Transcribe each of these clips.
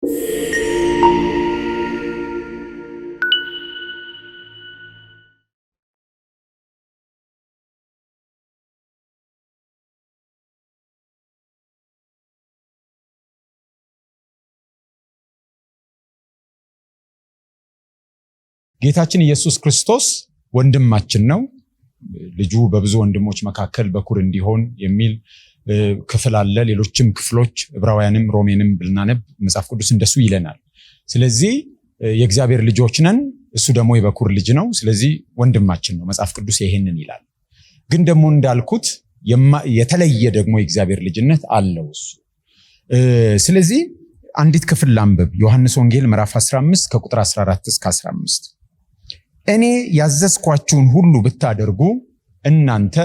ጌታችን ኢየሱስ ክርስቶስ ወንድማችን ነው። ልጁ በብዙ ወንድሞች መካከል በኩር እንዲሆን የሚል ክፍል አለ። ሌሎችም ክፍሎች ዕብራውያንም ሮሜንም ብናነብ መጽሐፍ ቅዱስ እንደሱ ይለናል። ስለዚህ የእግዚአብሔር ልጆች ነን፣ እሱ ደግሞ የበኩር ልጅ ነው። ስለዚህ ወንድማችን ነው። መጽሐፍ ቅዱስ ይሄንን ይላል። ግን ደግሞ እንዳልኩት የተለየ ደግሞ የእግዚአብሔር ልጅነት አለው እሱ። ስለዚህ አንዲት ክፍል ላንብብ። ዮሐንስ ወንጌል ምዕራፍ 15 ከቁጥር 14 እስከ 15 እኔ ያዘዝኳችሁን ሁሉ ብታደርጉ እናንተ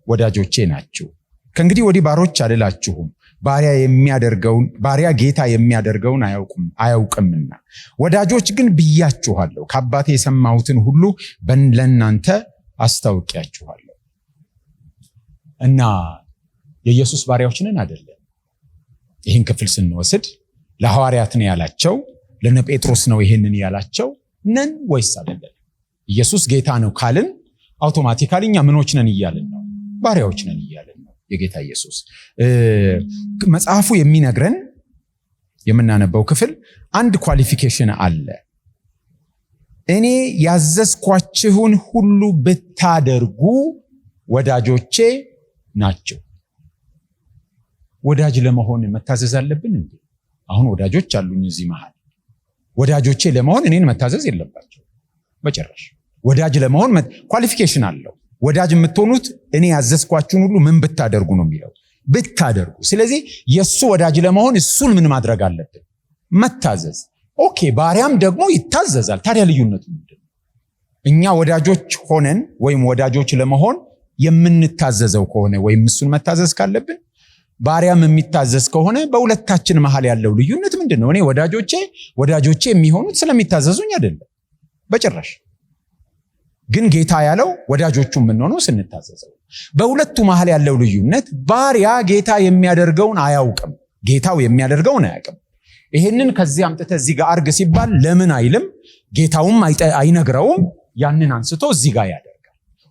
ወዳጆቼ ናችሁ። ከእንግዲህ ወዲህ ባሮች አልላችሁም፣ ባሪያ ጌታ የሚያደርገውን አያውቅምና። ወዳጆች ግን ብያችኋለሁ፣ ከአባቴ የሰማሁትን ሁሉ ለእናንተ አስታውቂያችኋለሁ። እና የኢየሱስ ባሪያዎች ነን አይደለም? ይህን ክፍል ስንወስድ ለሐዋርያት ነው ያላቸው፣ ለነ ጴጥሮስ ነው ይህንን ያላቸው። ነን ወይስ አይደለም? ኢየሱስ ጌታ ነው ካልን አውቶማቲካሊ እኛ ምኖች ነን እያልን ነው? ባሪያዎች ነን እያልን ነው። የጌታ ኢየሱስ መጽሐፉ የሚነግረን የምናነበው ክፍል አንድ ኳሊፊኬሽን አለ። እኔ ያዘዝኳችሁን ሁሉ ብታደርጉ ወዳጆቼ ናቸው። ወዳጅ ለመሆን መታዘዝ አለብን እንዴ? አሁን ወዳጆች አሉኝ እዚህ መሃል። ወዳጆቼ ለመሆን እኔን መታዘዝ የለባቸው በጭራሽ። ወዳጅ ለመሆን ኳሊፊኬሽን አለው። ወዳጅ የምትሆኑት እኔ ያዘዝኳችሁን ሁሉ ምን ብታደርጉ ነው የሚለው፣ ብታደርጉ። ስለዚህ የሱ ወዳጅ ለመሆን እሱን ምን ማድረግ አለብን? መታዘዝ። ኦኬ፣ ባሪያም ደግሞ ይታዘዛል። ታዲያ ልዩነቱ ምንድን ነው? እኛ ወዳጆች ሆነን ወይም ወዳጆች ለመሆን የምንታዘዘው ከሆነ ወይም እሱን መታዘዝ ካለብን፣ ባሪያም የሚታዘዝ ከሆነ በሁለታችን መሃል ያለው ልዩነት ምንድን ነው? እኔ ወዳጆቼ የሚሆኑት ስለሚታዘዙኝ አይደለም በጭራሽ። ግን ጌታ ያለው ወዳጆቹ የምንሆነው ስንታዘዘው። በሁለቱ መሃል ያለው ልዩነት ባሪያ ጌታ የሚያደርገውን አያውቅም፣ ጌታው የሚያደርገውን አያውቅም። ይሄንን ከዚህ አምጥተህ እዚህ ጋር አርግ ሲባል ለምን አይልም፣ ጌታውም አይነግረውም። ያንን አንስቶ እዚህ ጋር ያደርጋል።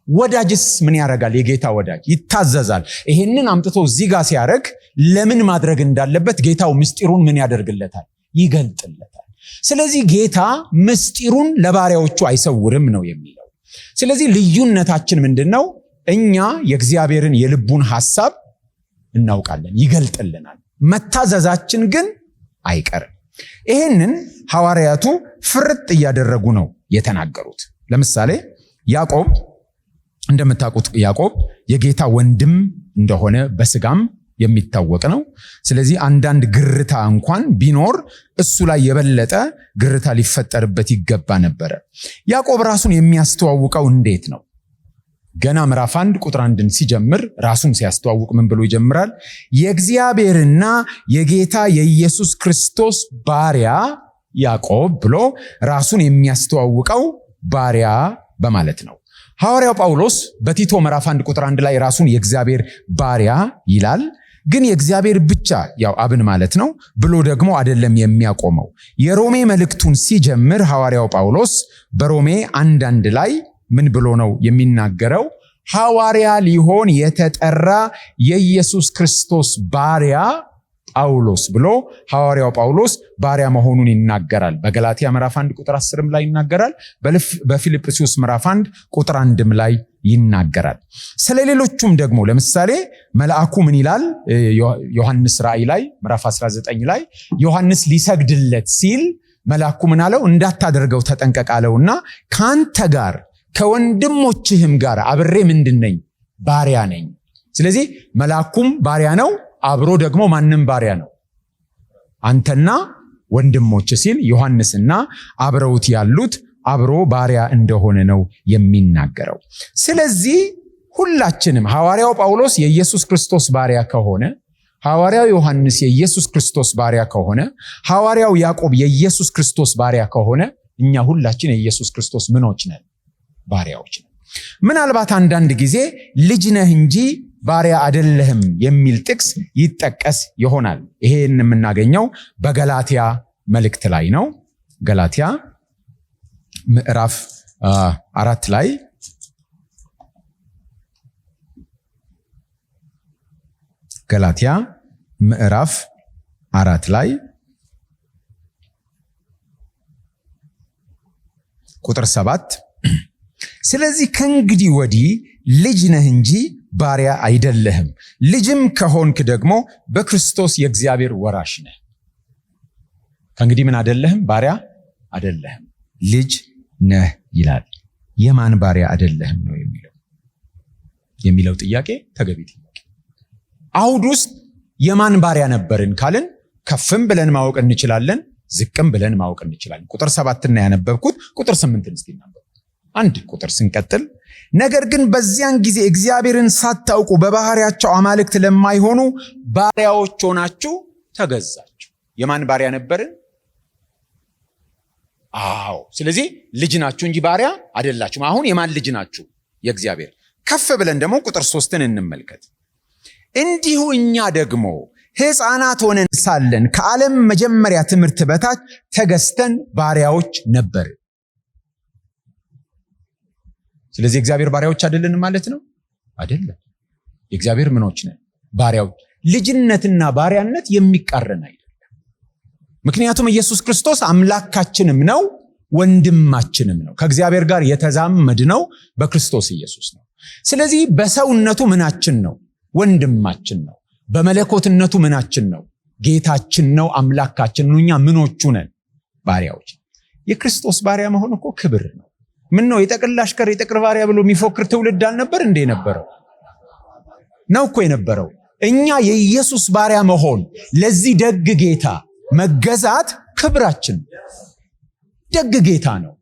ወዳጅስ ምን ያደርጋል? የጌታ ወዳጅ ይታዘዛል። ይሄንን አምጥቶ እዚህ ጋር ሲያደርግ ለምን ማድረግ እንዳለበት ጌታው ምስጢሩን ምን ያደርግለታል? ይገልጥለታል። ስለዚህ ጌታ ምስጢሩን ለባሪያዎቹ አይሰውርም ነው የሚለው። ስለዚህ ልዩነታችን ምንድነው? እኛ የእግዚአብሔርን የልቡን ሐሳብ እናውቃለን፣ ይገልጥልናል። መታዘዛችን ግን አይቀርም። ይሄንን ሐዋርያቱ ፍርጥ እያደረጉ ነው የተናገሩት። ለምሳሌ ያዕቆብ፣ እንደምታውቁት ያዕቆብ የጌታ ወንድም እንደሆነ በስጋም የሚታወቅ ነው። ስለዚህ አንዳንድ ግርታ እንኳን ቢኖር እሱ ላይ የበለጠ ግርታ ሊፈጠርበት ይገባ ነበረ። ያዕቆብ ራሱን የሚያስተዋውቀው እንዴት ነው? ገና ምዕራፍ 1 ቁጥር 1 ሲጀምር ራሱን ሲያስተዋውቅ ምን ብሎ ይጀምራል? የእግዚአብሔርና የጌታ የኢየሱስ ክርስቶስ ባሪያ ያዕቆብ ብሎ ራሱን የሚያስተዋውቀው ባሪያ በማለት ነው። ሐዋርያው ጳውሎስ በቲቶ ምዕራፍ 1 ቁጥር 1 ላይ ራሱን የእግዚአብሔር ባሪያ ይላል። ግን የእግዚአብሔር ብቻ ያው አብን ማለት ነው ብሎ ደግሞ አይደለም የሚያቆመው። የሮሜ መልእክቱን ሲጀምር ሐዋርያው ጳውሎስ በሮሜ 1:1 ላይ ምን ብሎ ነው የሚናገረው? ሐዋርያ ሊሆን የተጠራ የኢየሱስ ክርስቶስ ባሪያ ጳውሎስ ብሎ ሐዋርያው ጳውሎስ ባሪያ መሆኑን ይናገራል። በገላትያ ምዕራፍ 1 ቁጥር 10 ላይ ይናገራል። በፊልጵስዩስ ምዕራፍ 1 ቁጥር 1 ላይ ይናገራል። ስለሌሎቹም ደግሞ ለምሳሌ መልአኩ ምን ይላል? ዮሐንስ ራእይ ላይ ምዕራፍ 19 ላይ ዮሐንስ ሊሰግድለት ሲል መልአኩ ምን አለው? እንዳታደርገው ተጠንቀቅ አለውና ካንተ ጋር ከወንድሞችህም ጋር አብሬ ምንድነኝ? ባሪያ ነኝ። ስለዚህ መልአኩም ባሪያ ነው፣ አብሮ ደግሞ ማንም ባሪያ ነው? አንተና ወንድሞች ሲል ዮሐንስና አብረውት ያሉት አብሮ ባሪያ እንደሆነ ነው የሚናገረው። ስለዚህ ሁላችንም ሐዋርያው ጳውሎስ የኢየሱስ ክርስቶስ ባሪያ ከሆነ፣ ሐዋርያው ዮሐንስ የኢየሱስ ክርስቶስ ባሪያ ከሆነ፣ ሐዋርያው ያዕቆብ የኢየሱስ ክርስቶስ ባሪያ ከሆነ፣ እኛ ሁላችን የኢየሱስ ክርስቶስ ምኖች ነን? ባሪያዎች ነን። ምናልባት አንዳንድ ጊዜ ልጅ ነህ እንጂ ባሪያ አይደለህም የሚል ጥቅስ ይጠቀስ ይሆናል። ይሄን የምናገኘው በገላትያ መልእክት ላይ ነው። ገላትያ ምዕራፍ 4 ላይ ገላትያ ምዕራፍ 4 ላይ ቁጥር 7 ስለዚህ ከእንግዲህ ወዲህ ልጅ ነህ እንጂ ባሪያ አይደለህም፣ ልጅም ከሆንክ ደግሞ በክርስቶስ የእግዚአብሔር ወራሽ ነህ። ከእንግዲህ ምን አይደለህም? ባሪያ አይደለህም፣ ልጅ ነህ ይላል። የማን ባሪያ አይደለህም ነው የሚለው ጥያቄ ተገቢ ጥያቄ። አውድ ውስጥ የማን ባሪያ ነበርን ካልን ከፍም ብለን ማወቅ እንችላለን፣ ዝቅም ብለን ማወቅ እንችላለን። ቁጥር 7 እና ያነበብኩት ቁጥር 8 እስቲ እናንብብ። አንድ ቁጥር ስንቀጥል ነገር ግን በዚያን ጊዜ እግዚአብሔርን ሳታውቁ በባህሪያቸው አማልክት ለማይሆኑ ባሪያዎች ሆናችሁ ተገዛችሁ። የማን ባሪያ ነበርን? አዎ። ስለዚህ ልጅ ናችሁ እንጂ ባሪያ አይደላችሁም። አሁን የማን ልጅ ናችሁ? የእግዚአብሔር። ከፍ ብለን ደግሞ ቁጥር 3ን እንመልከት። እንዲሁ እኛ ደግሞ ሕፃናት ሆነን ሳለን ከዓለም መጀመሪያ ትምህርት በታች ተገዝተን ባሪያዎች ነበር። ስለዚህ እግዚአብሔር ባሪያዎች አይደለንም ማለት ነው? አይደለም። የእግዚአብሔር ምኖች ነን? ባሪያዎች። ልጅነትና ባሪያነት የሚቃረን አይደለም። ምክንያቱም ኢየሱስ ክርስቶስ አምላካችንም ነው ወንድማችንም ነው። ከእግዚአብሔር ጋር የተዛመድ ነው በክርስቶስ ኢየሱስ ነው። ስለዚህ በሰውነቱ ምናችን ነው? ወንድማችን ነው። በመለኮትነቱ ምናችን ነው? ጌታችን ነው፣ አምላካችን ነው። እኛ ምኖቹ ነን? ባሪያዎች። የክርስቶስ ባሪያ መሆን እኮ ክብር ነው። ምን ነው የጠቅላ አሽከር የጠቅር ባሪያ ብሎ የሚፎክር ትውልድ አልነበር እንዴ የነበረው? ነው እኮ የነበረው። እኛ የኢየሱስ ባሪያ መሆን፣ ለዚህ ደግ ጌታ መገዛት ክብራችን። ደግ ጌታ ነው።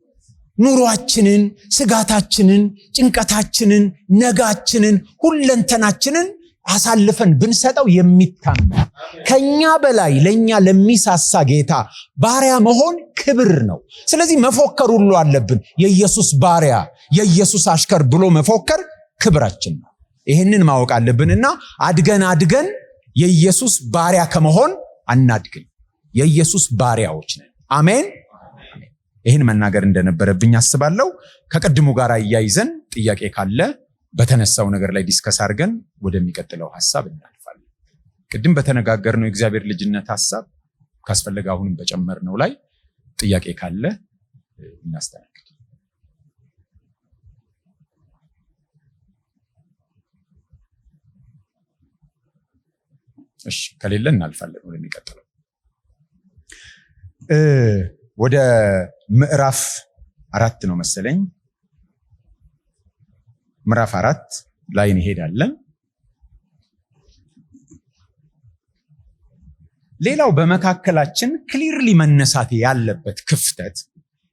ኑሯችንን፣ ስጋታችንን፣ ጭንቀታችንን፣ ነጋችንን፣ ሁለንተናችንን አሳልፈን ብንሰጠው የሚታመን ከኛ በላይ ለኛ ለሚሳሳ ጌታ ባሪያ መሆን ክብር ነው። ስለዚህ መፎከር ሁሉ አለብን። የኢየሱስ ባሪያ፣ የኢየሱስ አሽከር ብሎ መፎከር ክብራችን ነው። ይህንን ማወቅ አለብንና አድገን የኢየሱስ ባሪያ ከመሆን አናድግም። የኢየሱስ ባሪያዎች ነን። አሜን። ይህን መናገር እንደነበረብኝ አስባለሁ። ከቅድሙ ጋር አያይዘን ጥያቄ ካለ በተነሳው ነገር ላይ ዲስከስ አድርገን ወደሚቀጥለው ሐሳብ እናልፋለን። ቅድም በተነጋገርነው የእግዚአብሔር ልጅነት ሐሳብ ካስፈለገ አሁንም በጨመርነው ላይ ጥያቄ ካለ እናስተናግድ። እሺ፣ ከሌለ እናልፋለን ወደሚቀጥለው። ወደ ምዕራፍ 4 ነው መሰለኝ። ምዕራፍ 4 ላይ እንሄዳለን። ሌላው በመካከላችን ክሊርሊ መነሳት ያለበት ክፍተት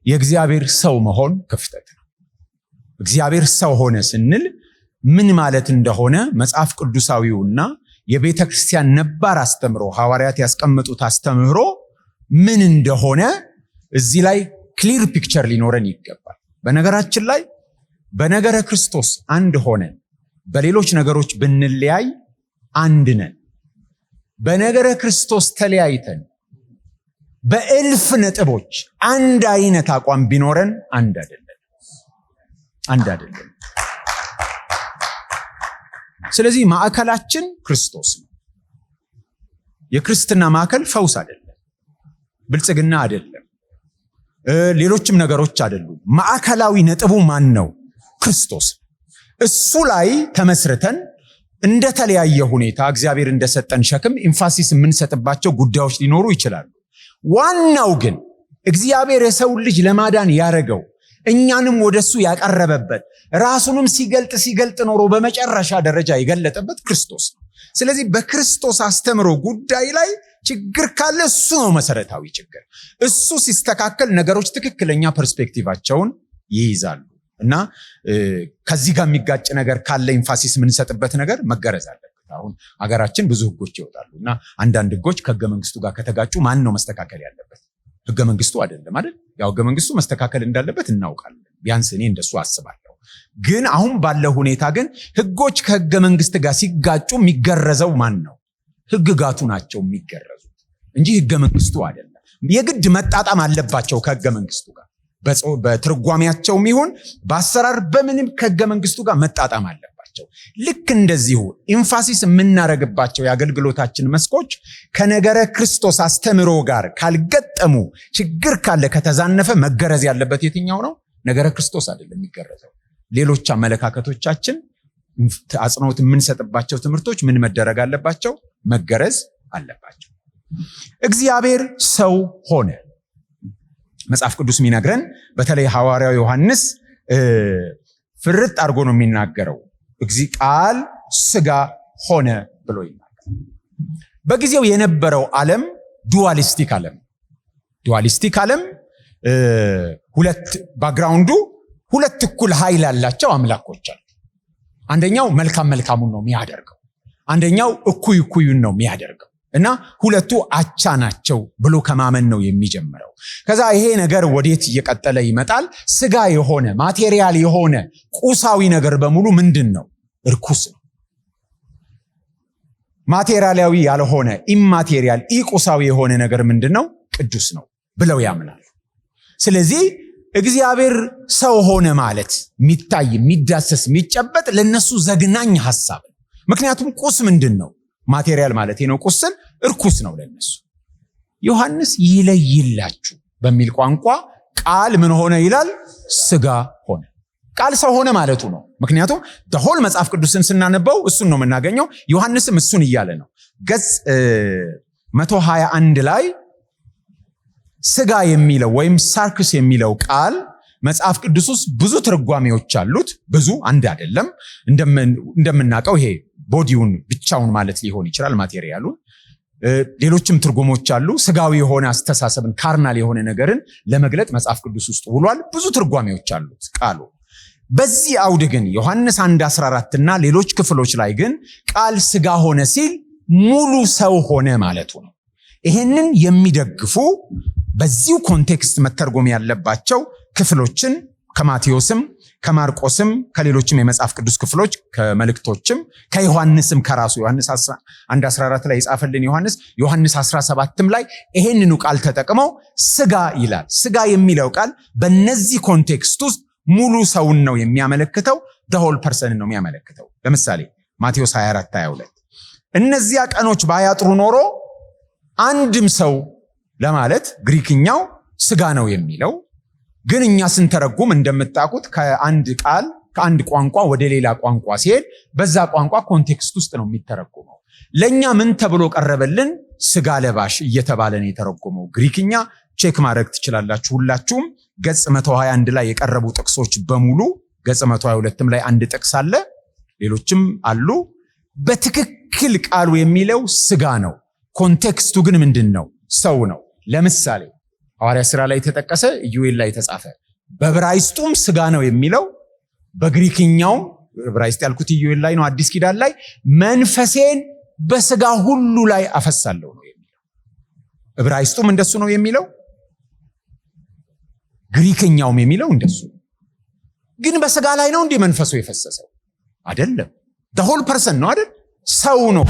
የእግዚአብሔር ሰው መሆን ክፍተት ነው። እግዚአብሔር ሰው ሆነ ስንል ምን ማለት እንደሆነ መጽሐፍ ቅዱሳዊውና የቤተ ክርስቲያን ነባር አስተምሮ ሐዋርያት ያስቀመጡት አስተምህሮ ምን እንደሆነ እዚህ ላይ ክሊር ፒክቸር ሊኖረን ይገባል። በነገራችን ላይ በነገረ ክርስቶስ አንድ ሆነን በሌሎች ነገሮች ብንለያይ አንድ ነን። በነገረ ክርስቶስ ተለያይተን በእልፍ ነጥቦች አንድ አይነት አቋም ቢኖረን አንድ አይደለም። ስለዚህ ማዕከላችን ክርስቶስ ነው። የክርስትና ማዕከል ፈውስ አይደለም፣ ብልጽግና አይደለም፣ ሌሎችም ነገሮች አይደሉም። ማዕከላዊ ነጥቡ ማን ነው? ክርስቶስ። እሱ ላይ ተመስርተን እንደተለያየ ሁኔታ እግዚአብሔር እንደሰጠን ሸክም ኢንፋሲስ የምንሰጥባቸው ጉዳዮች ሊኖሩ ይችላሉ። ዋናው ግን እግዚአብሔር የሰውን ልጅ ለማዳን ያደረገው እኛንም ወደሱ ያቀረበበት ራሱንም ሲገልጥ ኖሮ በመጨረሻ ደረጃ የገለጠበት ክርስቶስ ነው። ስለዚህ በክርስቶስ አስተምሮ ጉዳይ ላይ ችግር ካለ እሱ ነው መሰረታዊ ችግር። እሱ ሲስተካከል ነገሮች ትክክለኛ ፐርስፔክቲቫቸውን ይይዛሉ እና ከዚህ ጋር የሚጋጭ ነገር ካለ ኢንፋሲስ የምንሰጥበት ነገር መገረዝ አለበት። አሁን ሀገራችን ብዙ ህጎች ይወጣሉ እና አንዳንድ ህጎች ከህገ መንግስቱ ጋር ከተጋጩ ማን ነው መስተካከል ያለበት? ህገ መንግስቱ አይደለም አይደል? ያው ህገ መንግስቱ መስተካከል እንዳለበት እናውቃለን። ቢያንስ እኔ እንደሱ አስባለሁ። ግን አሁን ባለው ሁኔታ ግን ህጎች ከህገ መንግስት ጋር ሲጋጩ የሚገረዘው ማን ነው? ህግጋቱ ናቸው የሚገረዙት እንጂ ህገ መንግስቱ አይደለም። የግድ መጣጣም አለባቸው ከሕገ መንግስቱ ጋር። በትርጓሜያቸውም ይሁን በአሰራር በምንም ከሕገ መንግስቱ ጋር መጣጣም አለባቸው። ልክ እንደዚሁ ኢንፋሲስ የምናደርግባቸው የአገልግሎታችን መስኮች ከነገረ ክርስቶስ አስተምሮ ጋር ካልገጠሙ፣ ችግር ካለ ከተዛነፈ መገረዝ ያለበት የትኛው ነው? ነገረ ክርስቶስ አይደለም የሚገረዘው። ሌሎች አመለካከቶቻችን አጽንኦት የምንሰጥባቸው ትምህርቶች ምን መደረግ አለባቸው? መገረዝ አለባቸው። እግዚአብሔር ሰው ሆነ። መጽሐፍ ቅዱስ የሚነግረን በተለይ ሐዋርያው ዮሐንስ ፍርጥ አድርጎ ነው የሚናገረው። ቃል ስጋ ሆነ ብሎ ይናገራል። በጊዜው የነበረው ዓለም ዱዋሊስቲክ ዓለም ሁለት ባክግራውንዱ ሁለት እኩል ኃይል ያላቸው አምላኮች አሉ። አንደኛው መልካሙን ነው የሚያደርገው፣ አንደኛው እኩዩን ነው የሚያደርገው እና ሁለቱ አቻ ናቸው ብሎ ከማመን ነው የሚጀምረው። ከዛ ይሄ ነገር ወዴት እየቀጠለ ይመጣል? ስጋ የሆነ ማቴሪያል የሆነ ቁሳዊ ነገር በሙሉ ምንድን ነው? እርኩስ ነው። ማቴሪያላዊ ያልሆነ ኢማቴሪያል ቁሳዊ የሆነ ነገር ምንድን ነው? ቅዱስ ነው ብለው ያምናሉ። ስለዚህ እግዚአብሔር ሰው ሆነ ማለት የሚታይ የሚዳሰስ የሚጨበጥ ለነሱ ዘግናኝ ሐሳብ ነው። ምክንያቱም ቁስ ምንድን ነው? ማቴሪያል ማለት ነው። ቁስል እርኩስ ነው ለነሱ። ዮሐንስ ይለይላችሁ በሚል ቋንቋ ቃል ምን ሆነ ይላል? ስጋ ሆነ። ቃል ሰው ሆነ ማለቱ ነው። ምክንያቱም ተሆል መጽሐፍ ቅዱስን ስናነበው እሱን ነው የምናገኘው። ዮሐንስም እሱን እያለ ነው። ገጽ 121 ላይ ስጋ የሚለው ወይም ሳርክስ የሚለው ቃል መጽሐፍ ቅዱስ ውስጥ ብዙ ትርጓሜዎች አሉት። ብዙ አንድ አይደለም። እንደምናውቀው ይሄ ቦዲውን ብቻውን ማለት ሊሆን ይችላል፣ ማቴሪያሉን። ሌሎችም ትርጉሞች አሉ። ስጋዊ የሆነ አስተሳሰብን ካርናል የሆነ ነገርን ለመግለጥ መጽሐፍ ቅዱስ ውስጥ ውሏል። ብዙ ትርጓሜዎች አሉት ቃሉ። በዚህ አውድ ግን ዮሐንስ 1:14 እና ሌሎች ክፍሎች ላይ ግን ቃል ስጋ ሆነ ሲል ሙሉ ሰው ሆነ ማለቱ ነው። ይሄንን የሚደግፉ በዚሁ ኮንቴክስት መተርጎም ያለባቸው ክፍሎችን ከማቴዎስም ከማርቆስም ከሌሎችም የመጽሐፍ ቅዱስ ክፍሎች ከመልእክቶችም ከዮሐንስም ከራሱ ዮሐንስ 1:14 ላይ የጻፈልን ዮሐንስ 17ም ላይ ይሄንኑ ቃል ተጠቅመው ስጋ ይላል። ስጋ የሚለው ቃል በነዚህ ኮንቴክስት ውስጥ ሙሉ ሰውን ነው የሚያመለክተው። the whole person ነው የሚያመለክተው። ለምሳሌ ማቴዎስ 24:22 እነዚያ ቀኖች ባያጥሩ ኖሮ አንድም ሰው ለማለት ግሪክኛው ስጋ ነው የሚለው፣ ግን እኛ ስንተረጉም እንደምታውቁት ከአንድ ቋንቋ ወደ ሌላ ቋንቋ ሲሄድ በዛ ቋንቋ ኮንቴክስት ውስጥ ነው የሚተረጎመው። ለኛ ምን ተብሎ ቀረበልን? ስጋ ለባሽ እየተባለ ነው የተረጎመው። ግሪክኛ ቼክ ማድረግ ትችላላችሁ ሁላችሁም። ገጽ 121 ላይ የቀረቡ ጥቅሶች በሙሉ ገጽ 122ም ላይ አንድ ጥቅስ አለ፣ ሌሎችም አሉ። በትክክል ቃሉ የሚለው ስጋ ነው። ኮንቴክስቱ ግን ምንድን ነው? ሰው ነው። ለምሳሌ ሐዋርያ ሥራ ላይ የተጠቀሰ ኢዩኤል ላይ የተጻፈ በዕብራይስጡም ስጋ ነው የሚለው፣ በግሪክኛው ዕብራይስጥ ያልኩት ኢዩኤል ላይ ነው። አዲስ ኪዳን ላይ መንፈሴን በስጋ ሁሉ ላይ አፈሳለሁ ነው የሚለው። ዕብራይስጡም እንደሱ ነው የሚለው፣ ግሪክኛውም የሚለው እንደሱ። ግን በስጋ ላይ ነው እንዴ መንፈሱ የፈሰሰው? አይደለም። the whole person ነው አይደል? ሰው ነው።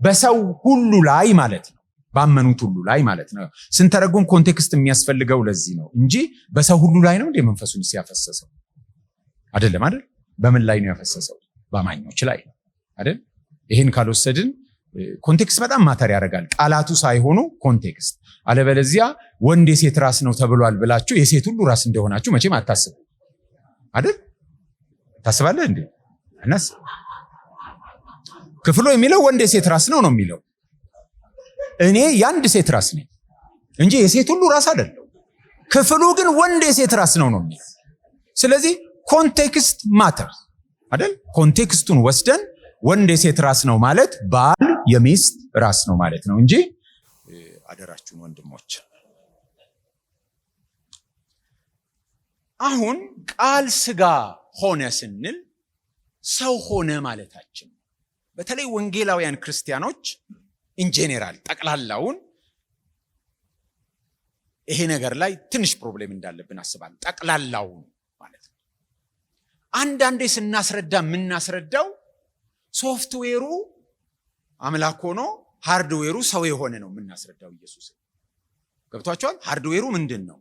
በሰው ሁሉ ላይ ማለት ነው፣ ባመኑት ሁሉ ላይ ማለት ነው። ስንተረጉም ኮንቴክስት የሚያስፈልገው ለዚህ ነው እንጂ በሰው ሁሉ ላይ ነው እንዴ መንፈሱን ሲያፈሰሰው? አይደለም አይደል? በምን ላይ ነው ያፈሰሰው? በአማኞች ላይ አይደል? ይሄን ካልወሰድን ኮንቴክስት በጣም ማተር ያደርጋል። ቃላቱ ሳይሆኑ ኮንቴክስት። አለበለዚያ ወንድ የሴት ራስ ነው ተብሏል ብላችሁ የሴት ሁሉ ራስ እንደሆናችሁ መቼም አታስቡ አይደል? ታስባለህ እንዴ? እናስ ክፍሉ የሚለው ወንድ የሴት ራስ ነው የሚለው። እኔ የአንድ ሴት ራስ ነኝ እንጂ የሴት ሁሉ ራስ አይደለም። ክፍሉ ግን ወንድ የሴት ራስ ነው የሚለው። ስለዚህ ኮንቴክስት ማተር አይደል? ኮንቴክስቱን ወስደን ወንድ የሴት ራስ ነው ማለት ባል የሚስት ራስ ነው ማለት ነው እንጂ አደራችሁን ወንድሞች። አሁን ቃል ስጋ ሆነ ስንል ሰው ሆነ ማለታችን። በተለይ ወንጌላውያን ክርስቲያኖች ኢንጄኔራል ጠቅላላውን ይሄ ነገር ላይ ትንሽ ፕሮብሌም እንዳለብን አስባለሁ። ጠቅላላውን ማለት ነው። አንዳንዴ ስናስረዳ የምናስረዳው ሶፍትዌሩ አምላክ ሆኖ ሃርድዌሩ ሰው የሆነ ነው የምናስረዳው ኢየሱስ። ገብቷቸዋል? ሃርድዌሩ ምንድን ነው?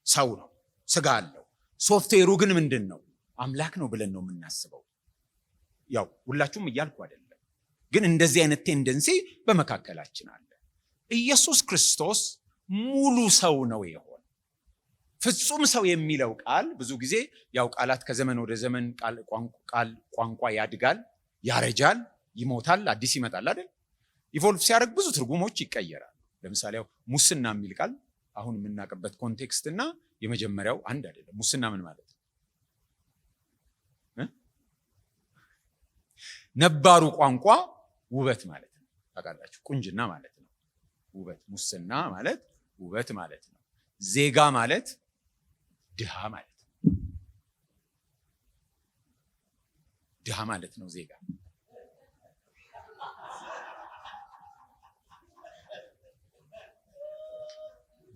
ሰው ነው፣ ስጋ አለው። ሶፍትዌሩ ግን ምንድን ነው? አምላክ ነው ብለን ነው የምናስበው። ያው ሁላችሁም እያልኩ አይደለም፣ ግን እንደዚህ አይነት ቴንደንሲ በመካከላችን አለ። ኢየሱስ ክርስቶስ ሙሉ ሰው ነው የሆነ ፍጹም ሰው የሚለው ቃል ብዙ ጊዜ ያው ቃላት ከዘመን ወደ ዘመን ቋንቋ ያድጋል፣ ያረጃል፣ ይሞታል፣ አዲስ ይመጣል አይደል? ኢቮልቭ ሲያደርግ ብዙ ትርጉሞች ይቀየራል። ለምሳሌ ሙስና የሚል ቃል አሁን የምናውቅበት ኮንቴክስት እና የመጀመሪያው አንድ አይደለም። ሙስና ምን ማለት ነው? ነባሩ ቋንቋ ውበት ማለት ነው። ታውቃላችሁ፣ ቁንጅና ማለት ነው ውበት። ሙስና ማለት ውበት ማለት ነው። ዜጋ ማለት ድሃ ማለት ነው። ድሃ ማለት ነው ዜጋ።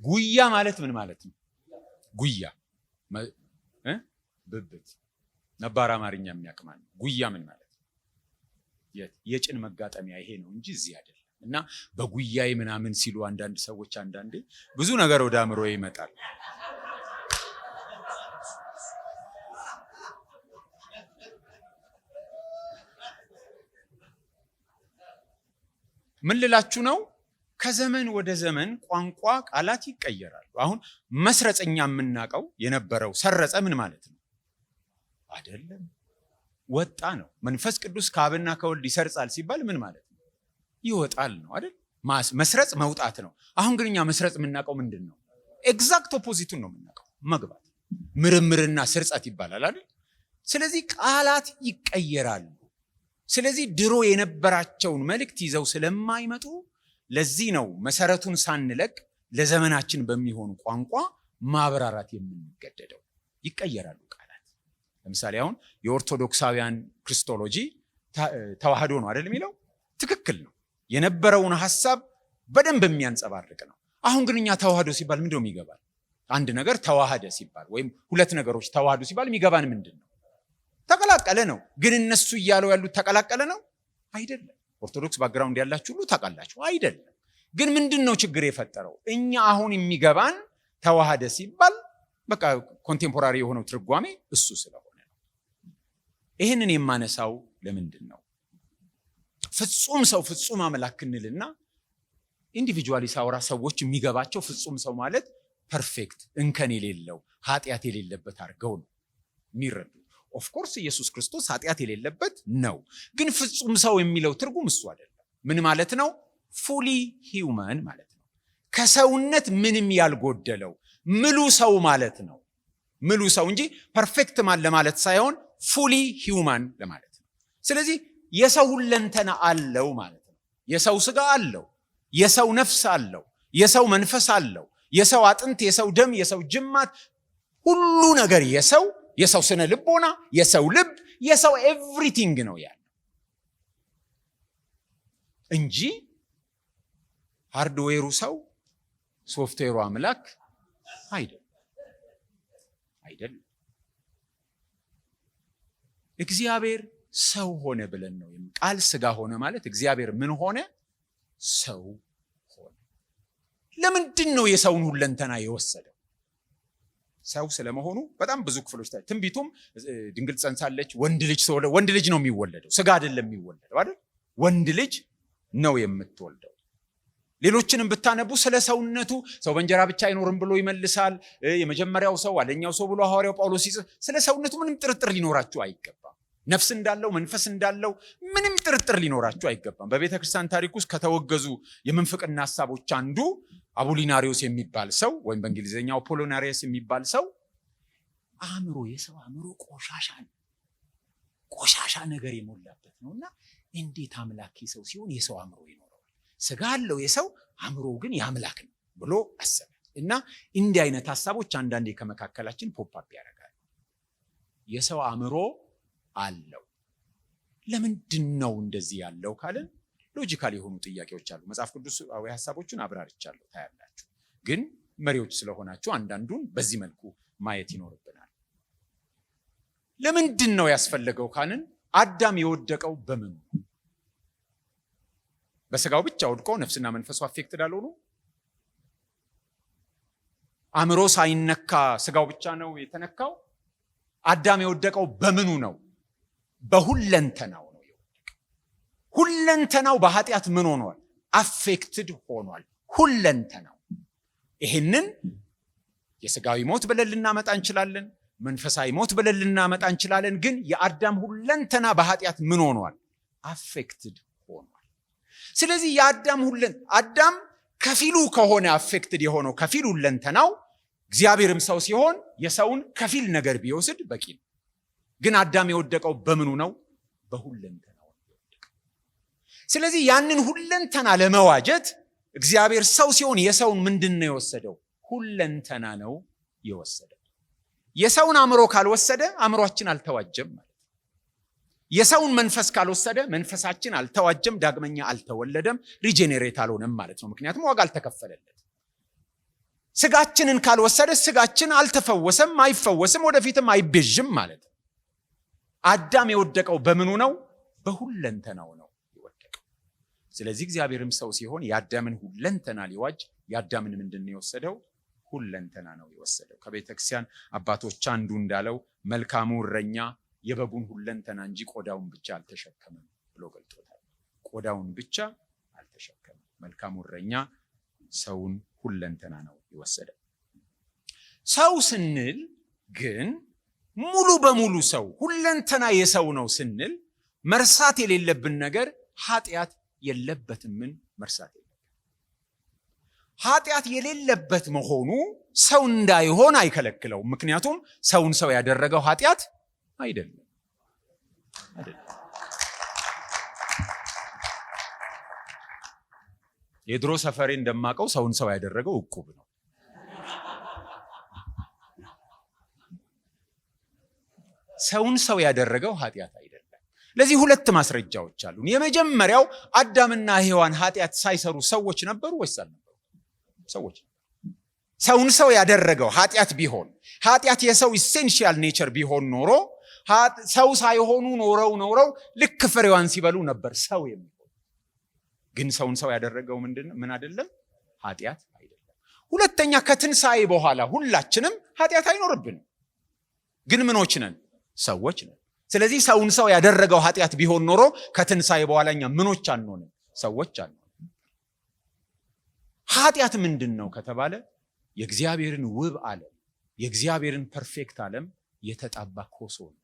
ጉያ ማለት ምን ማለት ነው? ጉያ ብብት። ነባር አማርኛ የሚያቅማል። ጉያ ምን ማለት ነው? የጭን መጋጠሚያ ይሄ ነው እንጂ እዚህ አይደለም። እና በጉያዬ ምናምን ሲሉ አንዳንድ ሰዎች አንዳንዴ ብዙ ነገር ወደ አእምሮ ይመጣል። ምን ልላችሁ ነው? ከዘመን ወደ ዘመን ቋንቋ ቃላት ይቀየራሉ። አሁን መስረጽኛ የምናውቀው የነበረው ሰረጸ ምን ማለት ነው? አይደለም፣ ወጣ ነው። መንፈስ ቅዱስ ከአብና ከወልድ ይሰርጻል ሲባል ምን ማለት ነው? ይወጣል ነው አይደል? መስረጽ መውጣት ነው። አሁን ግን እኛ መስረጽ የምናውቀው ምንድን ነው? ኤግዛክት ኦፖዚቱን ነው የምናውቀው፣ መግባት። ምርምርና ስርጸት ይባላል አይደል? ስለዚህ ቃላት ይቀየራሉ። ስለዚህ ድሮ የነበራቸውን መልእክት ይዘው ስለማይመጡ ለዚህ ነው መሰረቱን ሳንለቅ ለዘመናችን በሚሆን ቋንቋ ማብራራት የምንገደደው። ይቀየራሉ ቃላት። ለምሳሌ አሁን የኦርቶዶክሳውያን ክርስቶሎጂ ተዋህዶ ነው አይደል የሚለው? ትክክል ነው። የነበረውን ሐሳብ በደንብ የሚያንጸባርቅ ነው። አሁን ግን እኛ ተዋህዶ ሲባል ምንድነው የሚገባል? አንድ ነገር ተዋህደ ሲባል ወይም ሁለት ነገሮች ተዋህዱ ሲባል የሚገባን ምንድን ነው? ተቀላቀለ ነው። ግን እነሱ እያለው ያሉት ተቀላቀለ ነው አይደለም። ኦርቶዶክስ ባክግራውንድ ያላችሁ ሁሉ ታውቃላችሁ አይደለም። ግን ምንድነው ችግር የፈጠረው? እኛ አሁን የሚገባን ተዋህደ ሲባል በቃ ኮንቴምፖራሪ የሆነው ትርጓሜ እሱ ስለሆነ ነው። ይህንን የማነሳው ለምንድን ነው? ፍጹም ሰው ፍጹም አምላክ እንልና ኢንዲቪጁዋሊ ሳውራ ሰዎች የሚገባቸው ፍጹም ሰው ማለት ፐርፌክት እንከን የሌለው ኃጢአት የሌለበት አድርገው ነው የሚረዱ። ኦፍኮርስ ኢየሱስ ክርስቶስ ኃጢአት የሌለበት ነው። ግን ፍጹም ሰው የሚለው ትርጉም እሱ አይደለም። ምን ማለት ነው? ፉሊ ሂውመን ማለት ነው። ከሰውነት ምንም ያልጎደለው ምሉ ሰው ማለት ነው። ምሉ ሰው እንጂ ፐርፌክት ማን ለማለት ሳይሆን ፉሊ ሂውማን ለማለት ነው። ስለዚህ የሰው ሁለንተና አለው ማለት ነው። የሰው ስጋ አለው፣ የሰው ነፍስ አለው፣ የሰው መንፈስ አለው፣ የሰው አጥንት፣ የሰው ደም፣ የሰው ጅማት፣ ሁሉ ነገር የሰው ስነ ልቦና፣ የሰው ልብ፣ የሰው ኤቭሪቲንግ ነው ያለው እንጂ ሃርድዌሩ ሰው ሶፍትዌሩ አምላክ አይደለም። እግዚአብሔር ሰው ሆነ ብለን ነው ቃል ስጋ ሆነ ማለት እግዚአብሔር ምን ሆነ? ሰው ሆነ። ለምንድን ነው የሰውን ሁለንተና የወሰደው? ሰው ስለመሆኑ በጣም ብዙ ክፍሎች ታዲያ ትንቢቱም ድንግል ጸንሳለች፣ ወንድ ልጅ ነው የሚወለደው፣ ስጋ አይደለም የሚወለደው አይደል? ወንድ ልጅ ነው የምትወልደው። ሌሎችንም ብታነቡ ስለ ሰውነቱ ሰው በእንጀራ ብቻ አይኖርም ብሎ ይመልሳል። የመጀመሪያው ሰው ዋለኛው ሰው ብሎ ሐዋርያው ጳውሎስ ሲጽፍ ስለ ሰውነቱ ምንም ጥርጥር ሊኖራችሁ አይገባም። ነፍስ እንዳለው መንፈስ እንዳለው ምንም ጥርጥር ሊኖራችሁ አይገባም። በቤተ ክርስቲያን ታሪክ ውስጥ ከተወገዙ የምንፍቅና ሐሳቦች አንዱ አቡሊናሪዮስ የሚባል ሰው ወይም በእንግሊዝኛው አፖሎናሪየስ የሚባል ሰው የሰው አእምሮ ቆሻሻ ነገር የሞላበት ነውና እንዴት አምላክ ሰው ሲሆን የሰው አእምሮ ይኖረዋል? ስጋ አለው የሰው አእምሮ ግን የአምላክ ነው ብሎ አሰበ። እና እንዲህ አይነት ሐሳቦች አንዳንዴ ከመካከላችን ፖፕ አፕ ያደርጋሉ። የሰው አእምሮ አለው። ለምንድን ነው እንደዚህ ያለው ካለን ሎጂካል የሆኑ ጥያቄዎች አሉ። መጽሐፍ ቅዱሳዊ ሐሳቦችን አብራርቻለሁ ታያላችሁ። ግን መሪዎች ስለሆናችሁ አንዳንዱን በዚህ መልኩ ማየት ይኖርብናል። ለምንድን ነው ያስፈለገው ካልን አዳም የወደቀው በምኑ? በስጋው ብቻ ወድቆ ነፍስና መንፈሱ አፌክትድ አልሆኑ? አእምሮ ሳይነካ ስጋው ብቻ ነው የተነካው። አዳም የወደቀው በምኑ ነው? በሁለንተናው ነው የወደቀው። ሁለንተናው በኃጢአት ምን ሆኗል? አፌክትድ ሆኗል ሁለንተናው። ይህንን የስጋዊ ሞት ብለን ልናመጣ እንችላለን፣ መንፈሳዊ ሞት ብለን ልናመጣ እንችላለን። ግን የአዳም ሁለንተና በኃጢአት ምን ሆኗል? አፌክትድ ሆኗል። ስለዚህ አዳም ከፊሉ ከሆነ አፌክትድ የሆነው ከፊል ሁለንተናው፣ እግዚአብሔርም ሰው ሲሆን የሰውን ከፊል ነገር ቢወስድ በቂ ነው። ግን አዳም የወደቀው በምኑ ነው? በሁለንተናው የወደቀው። ስለዚህ ያንን ሁለንተና ለመዋጀት እግዚአብሔር ሰው ሲሆን የሰውን ምንድን ነው የወሰደው? ሁለንተና ነው የወሰደው። የሰውን አእምሮ ካልወሰደ አእምሮአችን አልተዋጀም ማለት ነው። የሰውን መንፈስ ካልወሰደ መንፈሳችን አልተዋጀም፣ ዳግመኛ አልተወለደም፣ ሪጄኔሬት አልሆነም ማለት ነው። ምክንያቱም ዋጋ አልተከፈለለት። ስጋችንን ካልወሰደ ስጋችን አልተፈወሰም፣ አይፈወስም፣ ወደፊትም አይቤዥም ማለት ነው። አዳም የወደቀው በምኑ ነው? በሁለንተናው ነው የወደቀው። ስለዚህ እግዚአብሔርም ሰው ሲሆን የአዳምን ሁለንተና ሊዋጅ የአዳምን ምንድን ነው የወሰደው? ሁለንተና ነው የወሰደው። ከቤተክርስቲያን አባቶች አንዱ እንዳለው መልካሙ እረኛ የበጉን ሁለንተና እንጂ ቆዳውን ብቻ አልተሸከመም ብሎ ገልጦታል። ቆዳውን ብቻ አልተሸከመም። መልካሙ እረኛ ሰውን ሁለንተና ነው የወሰደው። ሰው ስንል ግን ሙሉ በሙሉ ሰው ሁለንተና የሰው ነው ስንል መርሳት የሌለብን ነገር ኃጢአት የለበትምን መርሳት የለብን። ኃጢአት የሌለበት መሆኑ ሰው እንዳይሆን አይከለክለውም። ምክንያቱም ሰውን ሰው ያደረገው ኃጢአት አይደለም። የድሮ ሰፈሬ እንደማቀው ሰውን ሰው ያደረገው እቁብ ነው። ሰውን ሰው ያደረገው ኃጢአት አይደለም። ለዚህ ሁለት ማስረጃዎች አሉ። የመጀመሪያው አዳምና ሔዋን ኃጢአት ሳይሰሩ ሰዎች ነበሩ ወይስ አልነበሩ? ሰዎች። ሰውን ሰው ያደረገው ኃጢአት ቢሆን፣ ኃጢአት የሰው ኢሴንሺያል ኔቸር ቢሆን ኖሮ ሰው ሳይሆኑ ኖረው ልክ ፍሬዋን ሲበሉ ነበር ሰው የሚሆን። ግን ሰውን ሰው ያደረገው ምን አይደለም? ኃጢአት አይደለም። ሁለተኛ ከትንሣኤ በኋላ ሁላችንም ኃጢአት አይኖርብንም። ግን ምኖች ነን? ሰዎች ነን። ስለዚህ ሰውን ሰው ያደረገው ኃጢአት ቢሆን ኖሮ ከትንሣኤ በኋላ እኛ ምኖች አንሆንም? ሰዎች አንሆንም። ኃጢአት ምንድን ነው ከተባለ የእግዚአብሔርን ውብ ዓለም የእግዚአብሔርን ፐርፌክት ዓለም የተጣባ ኮሶ ነው።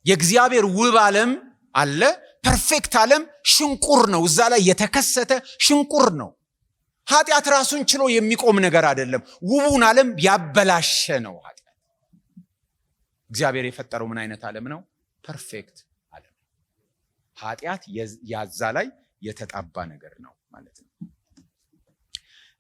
የእግዚአብሔር ውብ ዓለም አለ፣ ፐርፌክት ዓለም ሽንቁር ነው። እዛ ላይ የተከሰተ ሽንቁር ነው። ኃጢአት ራሱን ችሎ የሚቆም ነገር አይደለም። ውቡን ዓለም ያበላሸ ነው ኃጢአት። እግዚአብሔር የፈጠረው ምን አይነት ዓለም ነው? ፐርፌክት ዓለም። ኃጢአት ያዛ ላይ የተጣባ ነገር ነው ማለት ነው።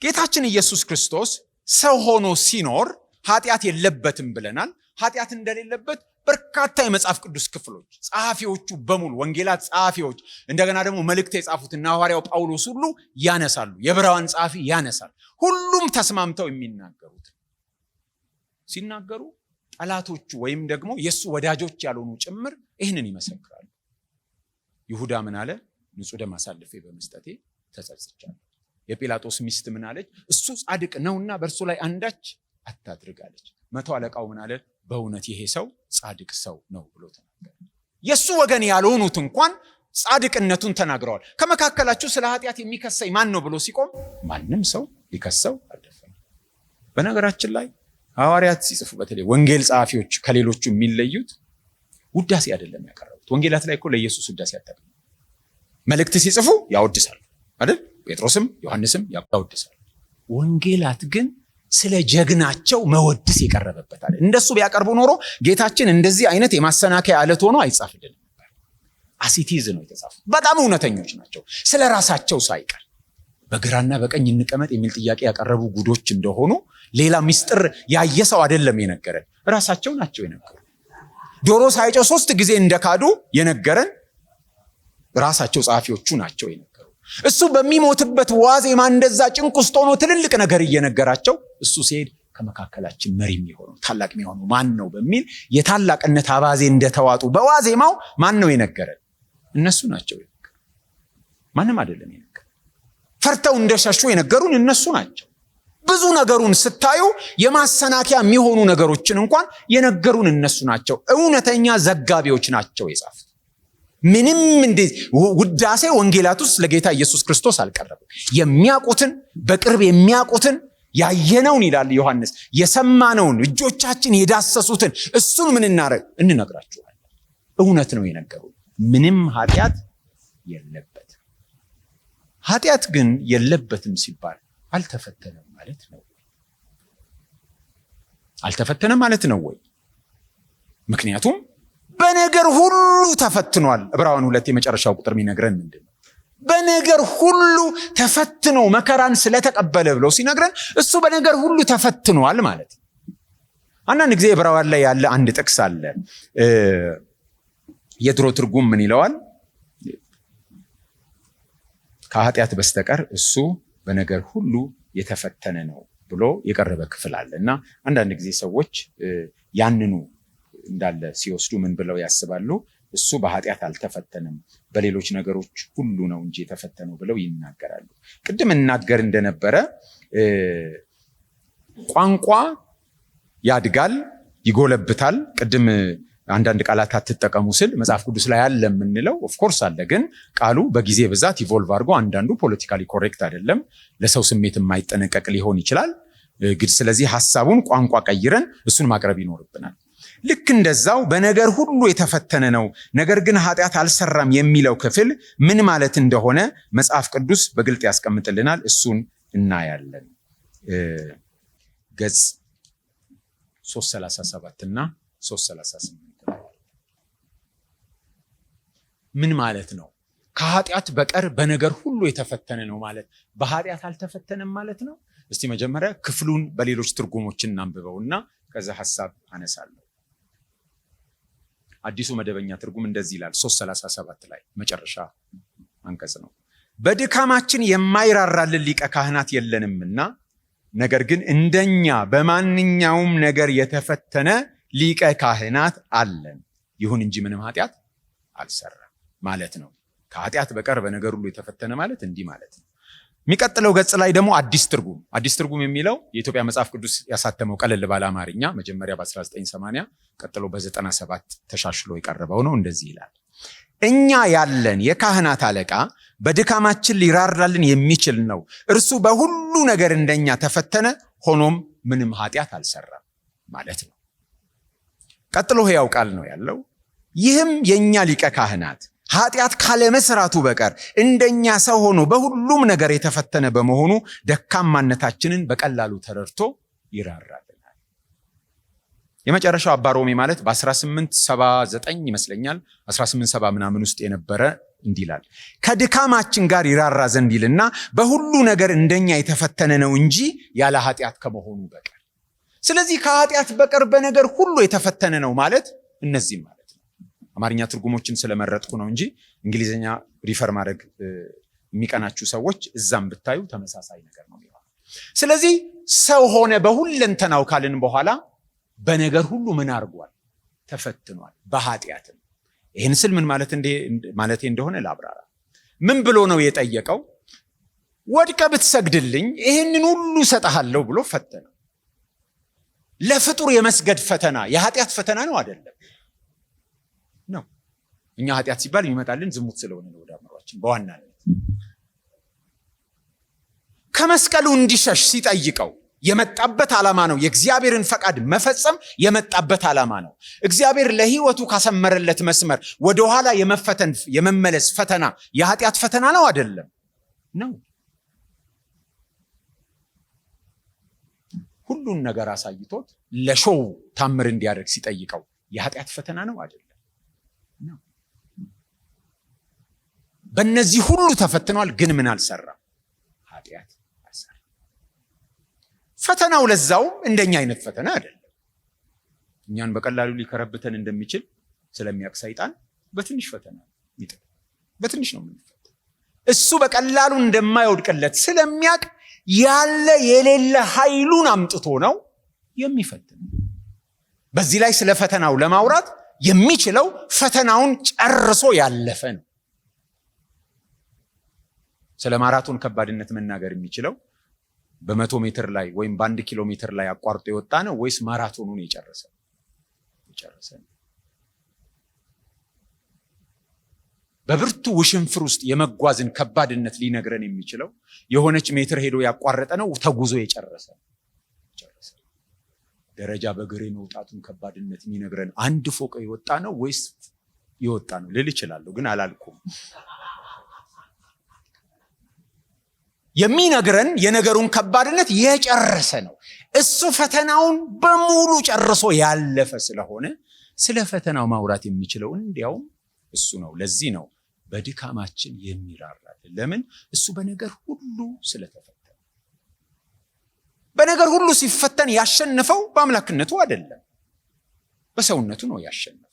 ጌታችን ኢየሱስ ክርስቶስ ሰው ሆኖ ሲኖር ኃጢአት የለበትም ብለናል። ኃጢአት እንደሌለበት በርካታ የመጽሐፍ ቅዱስ ክፍሎች ጸሐፊዎቹ በሙሉ ወንጌላት ጸሐፊዎች፣ እንደገና ደግሞ መልእክት የጻፉት እና ሐዋርያው ጳውሎስ ሁሉ ያነሳሉ። የዕብራውያን ጸሐፊ ያነሳል። ሁሉም ተስማምተው የሚናገሩት ሲናገሩ ጠላቶቹ ወይም ደግሞ የሱ ወዳጆች ያልሆኑ ጭምር ይህንን ይመሰክራሉ። ይሁዳ ምን አለ? ንጹሕ ደም አሳልፌ በመስጠቴ ተጸጽቻለሁ። የጲላጦስ ሚስት ምን አለች? እሱ ጻድቅ ነውና በእርሱ ላይ አንዳች አታድርግ አለች። መቶ አለቃው ምን አለ? በእውነት ይሄ ሰው ጻድቅ ሰው ነው ብሎ ተናገረ። የሱ ወገን ያልሆኑት እንኳን ጻድቅነቱን ተናግረዋል። ከመካከላችሁ ስለ ኃጢአት የሚከሰኝ ማን ነው ብሎ ሲቆም ማንም ሰው ሊከሰው አልደፈረም። በነገራችን ላይ ሐዋርያት ሲጽፉ በተለይ ወንጌል ጸሐፊዎች ከሌሎቹ የሚለዩት ውዳሴ አይደለም ያቀረቡት። ወንጌላት ላይ እኮ ለኢየሱስ ውዳሴ አታውቅም። መልእክት ሲጽፉ ያወድሳሉ አይደል? ጴጥሮስም ዮሐንስም ያወድሳሉ። ወንጌላት ግን ስለ ጀግናቸው መወድስ የቀረበበታል። እንደሱ ቢያቀርቡ ኖሮ ጌታችን እንደዚህ አይነት የማሰናከያ አለት ሆኖ አይጻፍልንም ነበር። አሲቲዝ ነው የተጻፉት። በጣም እውነተኞች ናቸው። ስለ ራሳቸው ሳይቀር በግራና በቀኝ እንቀመጥ የሚል ጥያቄ ያቀረቡ ጉዶች እንደሆኑ ሌላ ምስጢር ያየ ሰው አይደለም የነገረን፣ ራሳቸው ናቸው የነገሩ። ዶሮ ሳይጨው 3 ጊዜ እንደካዱ የነገረን ራሳቸው ጸሐፊዎቹ ናቸው የነገሩ። እሱ በሚሞትበት ዋዜማ እንደዛ ጭንቅ ውስጥ ሆኖ ትልልቅ ነገር እየነገራቸው እሱ ሲሄድ ከመካከላችን መሪ የሚሆነው ታላቅ የሚሆነው ማን ነው በሚል የታላቅነት አባዜ እንደተዋጡ በዋዜማው ማን ነው የነገረን? እነሱ ናቸው የነገረን፣ ማንም አይደለም የነገረን። ፈርተው እንደሸሹ የነገሩን እነሱ ናቸው። ብዙ ነገሩን ስታዩ የማሰናከያ የሚሆኑ ነገሮችን እንኳን የነገሩን እነሱ ናቸው። እውነተኛ ዘጋቢዎች ናቸው የጻፉት። ምንም ውዳሴ ወንጌላት ውስጥ ለጌታ ኢየሱስ ክርስቶስ አልቀረበም። የሚያውቁትን በቅርብ የሚያውቁትን ያየነውን ይላል ዮሐንስ፣ የሰማነውን እጆቻችን የዳሰሱትን እሱን ምን እንነግራችኋለን። እውነት ነው የነገሩን። ምንም ኃጢአት የለበትም። ኃጢአት ግን የለበትም ሲባል አልተፈተነም ማለት ነው። አልተፈተነም ማለት ነው ወይ? ምክንያቱም በነገር ሁሉ ተፈትኗል። ዕብራውያን 2 የመጨረሻው ቁጥር የሚነግረን ምንድን ነው? በነገር ሁሉ ተፈትኖ መከራን ስለተቀበለ ብለው ሲነግረን እሱ በነገር ሁሉ ተፈትኗል ማለት ነው። አንዳንድ ጊዜ ዕብራውያን ላይ ያለ አንድ ጥቅስ አለ። የድሮ ትርጉም ምን ይለዋል? ከኃጢአት በስተቀር እሱ በነገር ሁሉ የተፈተነ ነው ብሎ የቀረበ ክፍል አለ እና አንዳንድ ጊዜ ሰዎች ያንኑ እንዳለ ሲወስዱ ምን ብለው ያስባሉ? እሱ በኃጢአት አልተፈተነም፣ በሌሎች ነገሮች ሁሉ ነው እንጂ የተፈተነው ብለው ይናገራሉ። ቅድም እናገር እንደነበረ ቋንቋ ያድጋል፣ ይጎለብታል። ቅድም አንዳንድ ቃላት አትጠቀሙ ስል መጽሐፍ ቅዱስ ላይ አለ የምንለው ኦፍኮርስ አለ፣ ግን ቃሉ በጊዜ ብዛት ኢቮልቭ አድርጎ አንዳንዱ ፖለቲካሊ ኮሬክት አይደለም፣ ለሰው ስሜት የማይጠነቀቅ ሊሆን ይችላል። ግን ስለዚህ ሐሳቡን ቋንቋ ቀይረን እሱን ማቅረብ ይኖርብናል። ልክ እንደዛው በነገር ሁሉ የተፈተነ ነው ነገር ግን ኃጢአት አልሰራም የሚለው ክፍል ምን ማለት እንደሆነ መጽሐፍ ቅዱስ በግልጥ ያስቀምጥልናል። እሱን እናያለን። ገጽ 337 እና 338 ምን ማለት ነው? ከኃጢአት በቀር በነገር ሁሉ የተፈተነ ነው ማለት በኃጢአት አልተፈተነም ማለት ነው? እስቲ መጀመሪያ ክፍሉን በሌሎች ትርጉሞችን እናንብበውና ከዛ ሐሳብ አነሳለሁ። አዲሱ መደበኛ ትርጉም እንደዚህ ይላል 337 ላይ መጨረሻ አንቀጽ ነው። በድካማችን የማይራራልን ሊቀ ካህናት የለንምና ነገር ግን እንደኛ በማንኛውም ነገር የተፈተነ ሊቀ ካህናት አለን፣ ይሁን እንጂ ምንም ኃጢአት አልሰራም ማለት ነው። ከኃጢአት በቀር በነገር ሁሉ የተፈተነ ማለት እንዲህ ማለት ነው። የሚቀጥለው ገጽ ላይ ደግሞ አዲስ ትርጉም የሚለው የኢትዮጵያ መጽሐፍ ቅዱስ ያሳተመው ቀለል ባለ አማርኛ መጀመሪያ በ1980 ቀጥሎ በ97 ተሻሽሎ የቀረበው ነው። እንደዚህ ይላል። እኛ ያለን የካህናት አለቃ በድካማችን ሊራራልን የሚችል ነው። እርሱ በሁሉ ነገር እንደኛ ተፈተነ፣ ሆኖም ምንም ኃጢአት አልሰራም ማለት ነው። ቀጥሎ ሕያው ቃል ነው ያለው። ይህም የኛ ሊቀ ካህናት ኃጢአት ካለመስራቱ በቀር እንደኛ ሰው ሆኖ በሁሉም ነገር የተፈተነ በመሆኑ ደካማነታችንን በቀላሉ ተረድቶ ይራራልናል። የመጨረሻው አባ ሮሜ ማለት በ1879 ይመስለኛል 1870 ምናምን ውስጥ የነበረ እንዲላል ከድካማችን ጋር ይራራ ዘንድ ይልና በሁሉ ነገር እንደኛ የተፈተነ ነው እንጂ ያለ ኃጢአት ከመሆኑ በቀር። ስለዚህ ከኃጢአት በቀር በነገር ሁሉ የተፈተነ ነው ማለት እነዚህ ማለት ነው። አማርኛ ትርጉሞችን ስለመረጥኩ ነው እንጂ እንግሊዝኛ ሪፈር ማድረግ የሚቀናችሁ ሰዎች እዛም ብታዩ ተመሳሳይ ነገር ነው የሚሆነው። ስለዚህ ሰው ሆነ በሁለንተናው ካልን በኋላ በነገር ሁሉ ምን አድርጓል? ተፈትኗል በኃጢአትም። ይህን ስል ምን ማለቴ እንደሆነ ላብራራ። ምን ብሎ ነው የጠየቀው? ወድቀ ብትሰግድልኝ ይህንን ሁሉ ሰጠሃለሁ ብሎ ፈተነው። ለፍጡር የመስገድ ፈተና የኃጢአት ፈተና ነው አይደለም? ነው። እኛ ኃጢአት ሲባል ይመጣልን ዝሙት ስለሆነ ነው ወደ አእምሯችን በዋናነት። ከመስቀሉ እንዲሸሽ ሲጠይቀው የመጣበት ዓላማ ነው። የእግዚአብሔርን ፈቃድ መፈጸም የመጣበት ዓላማ ነው። እግዚአብሔር ለሕይወቱ ካሰመረለት መስመር ወደኋላ የመመለስ ፈተና የኃጢአት ፈተና ነው አይደለም? ነው። ሁሉን ነገር አሳይቶት ለሾው ታምር እንዲያደርግ ሲጠይቀው የኃጢአት ፈተና ነው አይደለም? ነው። በእነዚህ ሁሉ ተፈትኗል፣ ግን ምን አልሰራም? ኃጢአት አልሰራም። ፈተናው ለዛው እንደኛ አይነት ፈተና አይደለም። እኛን በቀላሉ ሊከረብተን እንደሚችል ስለሚያውቅ ሰይጣን በትንሽ ፈተና ይጥል። በትንሽ ነው የምንፈተነው። እሱ በቀላሉ እንደማይወድቅለት ስለሚያውቅ ያለ የሌለ ኃይሉን አምጥቶ ነው የሚፈትነው። በዚህ ላይ ስለ ፈተናው ለማውራት የሚችለው ፈተናውን ጨርሶ ያለፈ ነው። ስለ ማራቶን ከባድነት መናገር የሚችለው በ100 ሜትር ላይ ወይም በ1 ኪሎ ሜትር ላይ አቋርጦ የወጣ ነው ወይስ ማራቶኑን የጨረሰ? በብርቱ ውሽንፍር ውስጥ የመጓዝን ከባድነት ሊነግረን የሚችለው የሆነች ሜትር ሄዶ ያቋረጠ ነው ተጉዞ የጨረሰ? ደረጃ በእግር መውጣቱን ከባድነት የሚነግረን አንድ ፎቅ የወጣ ነው ወይስ የወጣ ነው ልል እችላለሁ፣ ግን አላልኩም። የሚነግረን የነገሩን ከባድነት የጨረሰ ነው። እሱ ፈተናውን በሙሉ ጨርሶ ያለፈ ስለሆነ ስለ ፈተናው ማውራት የሚችለው እንዲያውም እሱ ነው። ለዚህ ነው በድካማችን የሚራራልን። ለምን? እሱ በነገር ሁሉ ስለተፈተነ። በነገር ሁሉ ሲፈተን ያሸነፈው በአምላክነቱ አይደለም፣ በሰውነቱ ነው ያሸነፈው።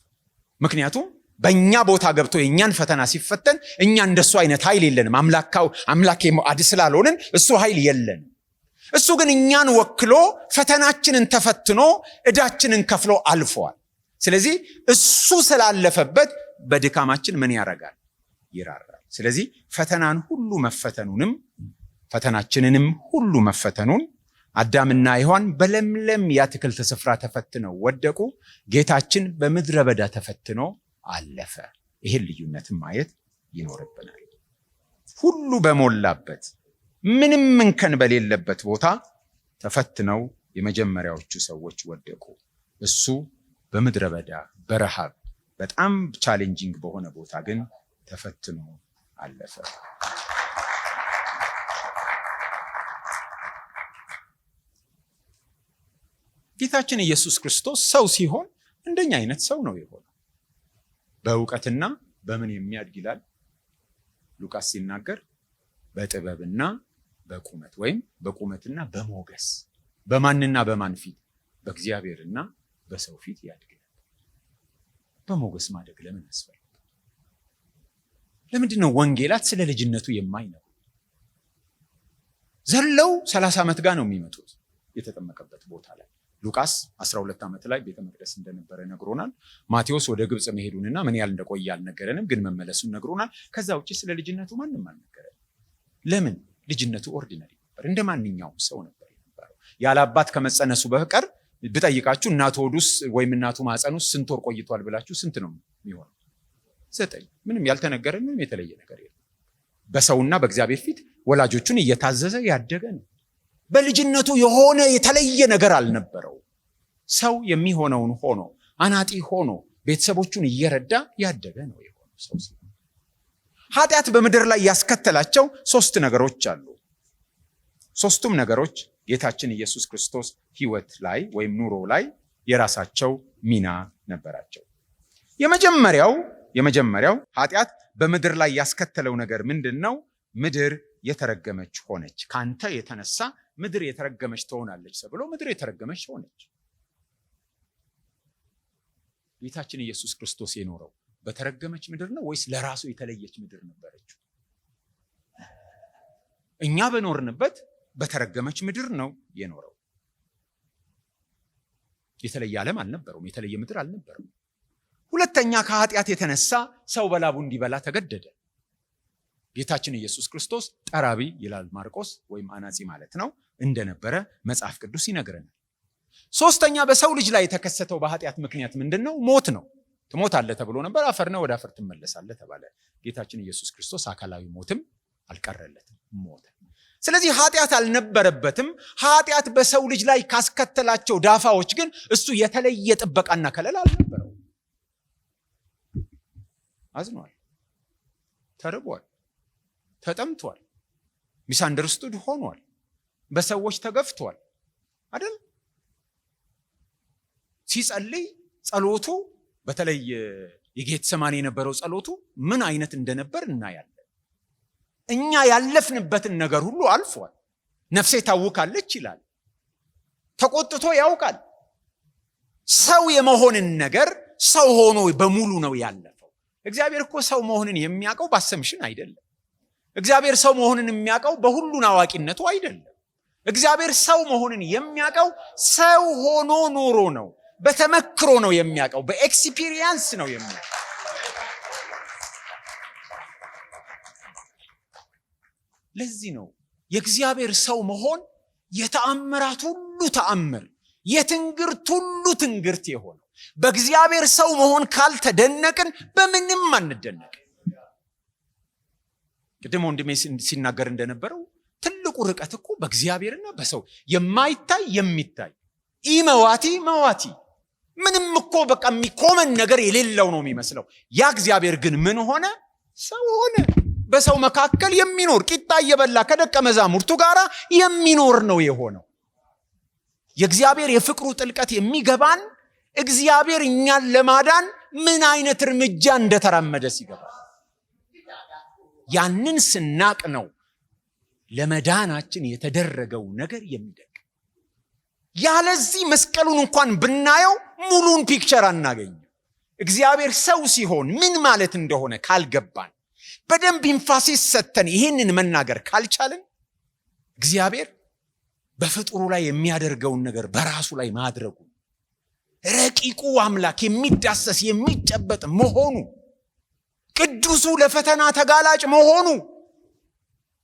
ምክንያቱም በእኛ ቦታ ገብቶ የእኛን ፈተና ሲፈተን እኛ እንደሱ አይነት ኃይል የለንም። አምላኬ አድ ስላልሆንን እሱ ኃይል የለንም። እሱ ግን እኛን ወክሎ ፈተናችንን ተፈትኖ ዕዳችንን ከፍሎ አልፏል። ስለዚህ እሱ ስላለፈበት በድካማችን ምን ያደርጋል? ይራራል። ስለዚህ ፈተናን ሁሉ መፈተኑንም ፈተናችንንም ሁሉ መፈተኑን አዳምና ሔዋን በለምለም የአትክልት ስፍራ ተፈትነው ወደቁ። ጌታችን በምድረ በዳ ተፈትኖ አለፈ። ይሄን ልዩነትን ማየት ይኖርብናል። ሁሉ በሞላበት ምንም እንከን በሌለበት ቦታ ተፈትነው የመጀመሪያዎቹ ሰዎች ወደቁ። እሱ በምድረ በዳ በረሃብ በጣም ቻሌንጂንግ በሆነ ቦታ ግን ተፈትኖ አለፈ። ጌታችን ኢየሱስ ክርስቶስ ሰው ሲሆን እንደኛ አይነት ሰው ነው የሆነው። በእውቀትና በምን የሚያድግ ይላል ሉቃስ ሲናገር? በጥበብና በቁመት ወይም በቁመትና በሞገስ። በማንና በማን ፊት? በእግዚአብሔርና በሰው ፊት ያድግ። በሞገስ ማደግ ለምን አስፈለገ? ለምንድን ነው ወንጌላት ስለ ልጅነቱ የማይነግሩ? ዘለው 30 ዓመት ጋር ነው የሚመጡት የተጠመቀበት ቦታ ላይ። ሉቃስ 12 ዓመት ላይ ቤተ መቅደስ እንደነበረ ነግሮናል። ማቴዎስ ወደ ግብጽ መሄዱንና ምን ያህል እንደቆየ አልነገረንም፣ ግን መመለሱን ነግሮናል። ከዛ ውጪ ስለ ልጅነቱ ማንም አልነገረንም። ለምን? ልጅነቱ ኦርዲናሪ ነበር፣ እንደ ማንኛውም ሰው ነበር የነበረው። ያለ አባት ከመጸነሱ በቀር ብጠይቃችሁ እናቱ ሆዱስ ወይም እናቱ ማህፀኑስ ስንት ወር ቆይቷል ብላችሁ ስንት ነው የሚሆነው? 9። ምንም ያልተነገረ ምንም የተለየ ነገር የለም። በሰውና በእግዚአብሔር ፊት ወላጆቹን እየታዘዘ ያደገ ነው። በልጅነቱ የሆነ የተለየ ነገር አልነበረው። ሰው የሚሆነውን ሆኖ አናጢ ሆኖ ቤተሰቦቹን እየረዳ ያደገ ነው የሆነው ሰው ሲሆን። ኃጢአት በምድር ላይ ያስከተላቸው 3 ነገሮች አሉ። 3ቱም ነገሮች ጌታችን ኢየሱስ ክርስቶስ ሕይወት ላይ ወይም ኑሮ ላይ የራሳቸው ሚና ነበራቸው። የመጀመሪያው ኃጢአት በምድር ላይ ያስከተለው ነገር ምንድን ነው? ምድር የተረገመች ሆነች። ካንተ የተነሳ ምድር የተረገመች ትሆናለች ተብሎ ምድር የተረገመች ሆነች። ጌታችን ኢየሱስ ክርስቶስ የኖረው በተረገመች ምድር ነው ወይስ ለራሱ የተለየች ምድር ነበረች? እኛ በኖርንበት በተረገመች ምድር ነው የኖረው። የተለየ ዓለም አልነበረውም፣ የተለየ ምድር አልነበረም። ሁለተኛ፣ ከኃጢአት የተነሳ ሰው በላቡ እንዲበላ ተገደደ። ጌታችን ኢየሱስ ክርስቶስ ጠራቢ ይላል ማርቆስ ወይም አናጺ ማለት ነው እንደነበረ መጽሐፍ ቅዱስ ይነግረናል። ሶስተኛ፣ በሰው ልጅ ላይ የተከሰተው በኃጢአት ምክንያት ምንድነው? ሞት ነው። ትሞታለህ ተብሎ ነበር። አፈር ነህ፣ ወደ አፈር ትመለሳለህ ተባለ። ጌታችን ኢየሱስ ክርስቶስ አካላዊ ሞትም አልቀረለትም፣ ሞተ። ስለዚህ ኃጢአት አልነበረበትም። ኃጢአት በሰው ልጅ ላይ ካስከተላቸው ዳፋዎች ግን እሱ የተለየ ጥበቃና ከለላ አልነበረው። አዝኗል፣ ተርቧል፣ ተጠምቷል፣ ሚስአንደርስቱድ ሆኗል፣ በሰዎች ተገፍቷል አይደል? ሲጸልይ ጸሎቱ በተለይ የጌተሰማኒ የነበረው ጸሎቱ ምን አይነት እንደነበር እናያለን። እኛ ያለፍንበትን ነገር ሁሉ አልፏል። ነፍሴ ታውካለች ይላል። ተቆጥቶ ያውቃል። ሰው የመሆንን ነገር ሰው ሆኖ በሙሉ ነው ያለፈው። እግዚአብሔር እኮ ሰው መሆንን የሚያውቀው ባሰምሽን አይደለም። እግዚአብሔር ሰው መሆንን የሚያውቀው በሁሉን አዋቂነቱ አይደለም። እግዚአብሔር ሰው መሆንን የሚያውቀው ሰው ሆኖ ኖሮ ነው። በተመክሮ ነው የሚያውቀው፣ በኤክስፒሪየንስ ነው የሚያውቀው። ለዚህ ነው የእግዚአብሔር ሰው መሆን የተአምራት ሁሉ ተአምር፣ የትንግርት ሁሉ ትንግርት የሆነው በእግዚአብሔር ሰው መሆን ካልተደነቅን በምንም አንደነቅ። ቅድም ወንድሜ ሲናገር እንደነበረው ትልቁ ርቀት እኮ በእግዚአብሔርና በሰው የማይታይ የሚታይ ኢመዋቲ መዋቲ ምንም እኮ በቃ የሚቆመን ነገር የሌለው ነው የሚመስለው። ያ እግዚአብሔር ግን ምን ሆነ? ሰው ሆነ። በሰው መካከል የሚኖር ቂጣ እየበላ ከደቀ መዛሙርቱ ጋር የሚኖር ነው የሆነው። የእግዚአብሔር የፍቅሩ ጥልቀት የሚገባን እግዚአብሔር እኛን ለማዳን ምን አይነት እርምጃ እንደተራመደ ሲገባ ያንን ስናቅ ነው ለመዳናችን የተደረገው ነገር የሚደግ። ያለዚህ መስቀሉን እንኳን ብናየው ሙሉን ፒክቸር አናገኝም። እግዚአብሔር ሰው ሲሆን ምን ማለት እንደሆነ ካልገባን፣ በደንብ ኢንፋሲስ ሰተን ይህንን መናገር ካልቻልን እግዚአብሔር በፍጡሩ ላይ የሚያደርገውን ነገር በራሱ ላይ ማድረጉ፣ ረቂቁ አምላክ የሚዳሰስ የሚጨበጥ መሆኑ፣ ቅዱሱ ለፈተና ተጋላጭ መሆኑ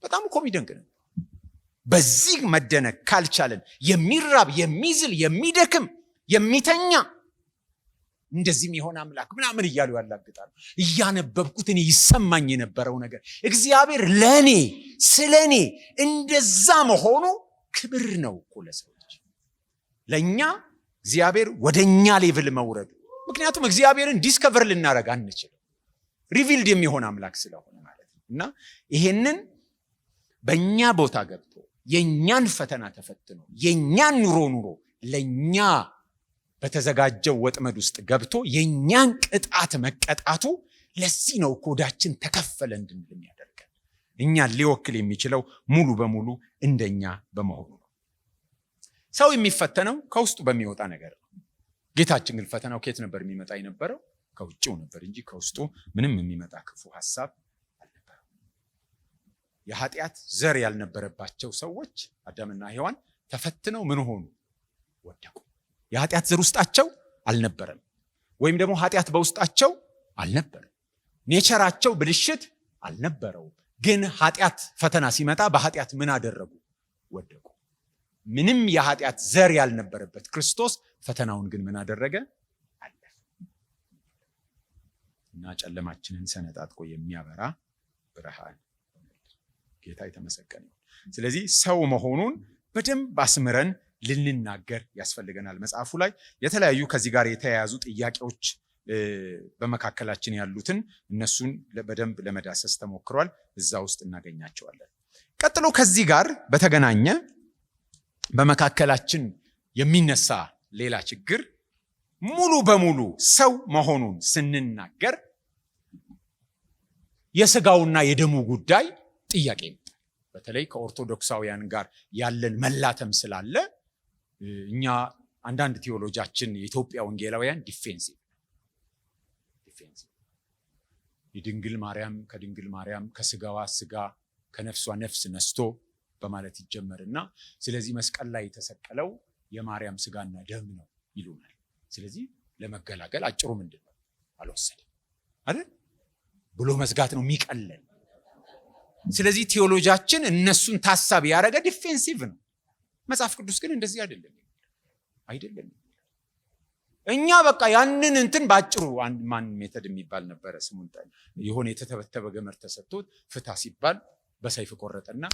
በጣም እኮ የሚደንቅ ነው። በዚህ መደነቅ ካልቻለን የሚራብ የሚዝል የሚደክም የሚተኛ እንደዚህም የሆነ አምላክ ምናምን እያሉ ያላግጣሉ። እያነበብኩት እኔ ይሰማኝ የነበረው ነገር እግዚአብሔር ለእኔ ስለ እኔ እንደዛ መሆኑ ክብር ነው እኮ ለሰዎች። ለእኛ እግዚአብሔር ወደኛ ሌቭል መውረዱ፣ ምክንያቱም እግዚአብሔርን ዲስከቨር ልናደርግ አንችልም፣ ሪቪልድ የሚሆን አምላክ ስለሆነ ማለት ነው። እና ይሄንን በእኛ ቦታ ገብቶ የእኛን ፈተና ተፈትኖ የእኛን ኑሮ ለእኛ በተዘጋጀው ወጥመድ ውስጥ ገብቶ የእኛን ቅጣት መቀጣቱ ለዚህ ነው ኮዳችን ተከፈለ እንድንል የሚያደርገን። እኛን ሊወክል የሚችለው ሙሉ በሙሉ እንደኛ በመሆኑ ነው። ሰው የሚፈተነው ከውስጡ በሚወጣ ነገር ነው። ጌታችን ግን ፈተናው ከየት ነበር የሚመጣ የነበረው? ከውጭው ነበር እንጂ ከውስጡ ምንም የሚመጣ ክፉ ሐሳብ አልነበረም። የኃጢአት ዘር ያልነበረባቸው ሰዎች አዳምና ሔዋን ተፈትነው ምን ሆኑ? ወደቁ። የኃጢአት ዘር ውስጣቸው አልነበረም፣ ወይም ደግሞ ኃጢአት በውስጣቸው አልነበረም። ኔቸራቸው ብልሽት አልነበረውም። ግን ኃጢአት ፈተና ሲመጣ በኃጢአት ምን አደረጉ? ወደቁ። ምንም የኃጢአት ዘር ያልነበረበት ክርስቶስ ፈተናውን ግን ምን አደረገ? አለፈ እና ጨለማችንን ሰነጣጥቆ የሚያበራ ብርሃን። ጌታ የተመሰገነ ይሁን። ስለዚህ ሰው መሆኑን በደንብ አስምረን ልንናገር ያስፈልገናል። መጽሐፉ ላይ የተለያዩ ከዚህ ጋር የተያያዙ ጥያቄዎች በመካከላችን ያሉትን እነሱን በደንብ ለመዳሰስ ተሞክሯል። እዛ ውስጥ እናገኛቸዋለን። ቀጥሎ ከዚህ ጋር በተገናኘ በመካከላችን የሚነሳ ሌላ ችግር ሙሉ በሙሉ ሰው መሆኑን ስንናገር የሥጋውና የደሙ ጉዳይ ጥያቄ ይመጣል። በተለይ ከኦርቶዶክሳውያን ጋር ያለን መላተም ስላለ እኛ አንዳንድ ቴዎሎጂያችን የኢትዮጵያ ወንጌላውያን ዲፌንሲቭ የድንግል ማርያም ከድንግል ማርያም ከስጋዋ ስጋ ከነፍሷ ነፍስ ነስቶ በማለት ይጀመርና ስለዚህ መስቀል ላይ የተሰቀለው የማርያም ስጋና ደም ነው ይሉናል። ስለዚህ ለመገላገል አጭሩ ምንድን ነው? አልወሰድም አይደል ብሎ መዝጋት ነው የሚቀለን። ስለዚህ ቴዎሎጂያችን እነሱን ታሳቢ ያደረገ ዲፌንሲቭ ነው። መጽሐፍ ቅዱስ ግን እንደዚህ አይደለም። እኛ በቃ ያንን እንትን ባጭሩ ማን ሜተድ የሚባል ነበረ ስሙን የሆነ የተተበተበ ገመድ ተሰጥቶት ፍታ ሲባል በሰይፍ ቆረጠና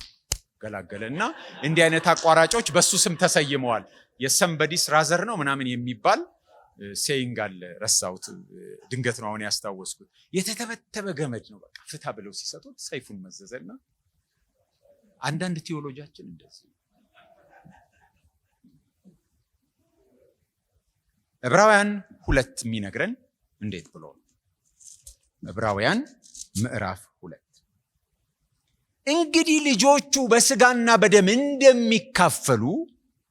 ገላገለና እንዲህ አይነት አቋራጮች በሱ ስም ተሰይመዋል። የሰምበዲስ ራዘር ነው ምናምን የሚባል ሴይንግ አለ፣ ረሳሁት፣ ድንገት ነው አሁን ያስታወስኩት። የተተበተበ ገመድ ነው በቃ ፍታ ብለው ሲሰጡት ሰይፉን መዘዘና አንዳንድ ቴዎሎጂያችን እንደዚህ ዕብራውያን 2 የሚነግረን እንዴት ብሎ ዕብራውያን ምዕራፍ 2 እንግዲህ ልጆቹ በስጋና በደም እንደሚካፈሉ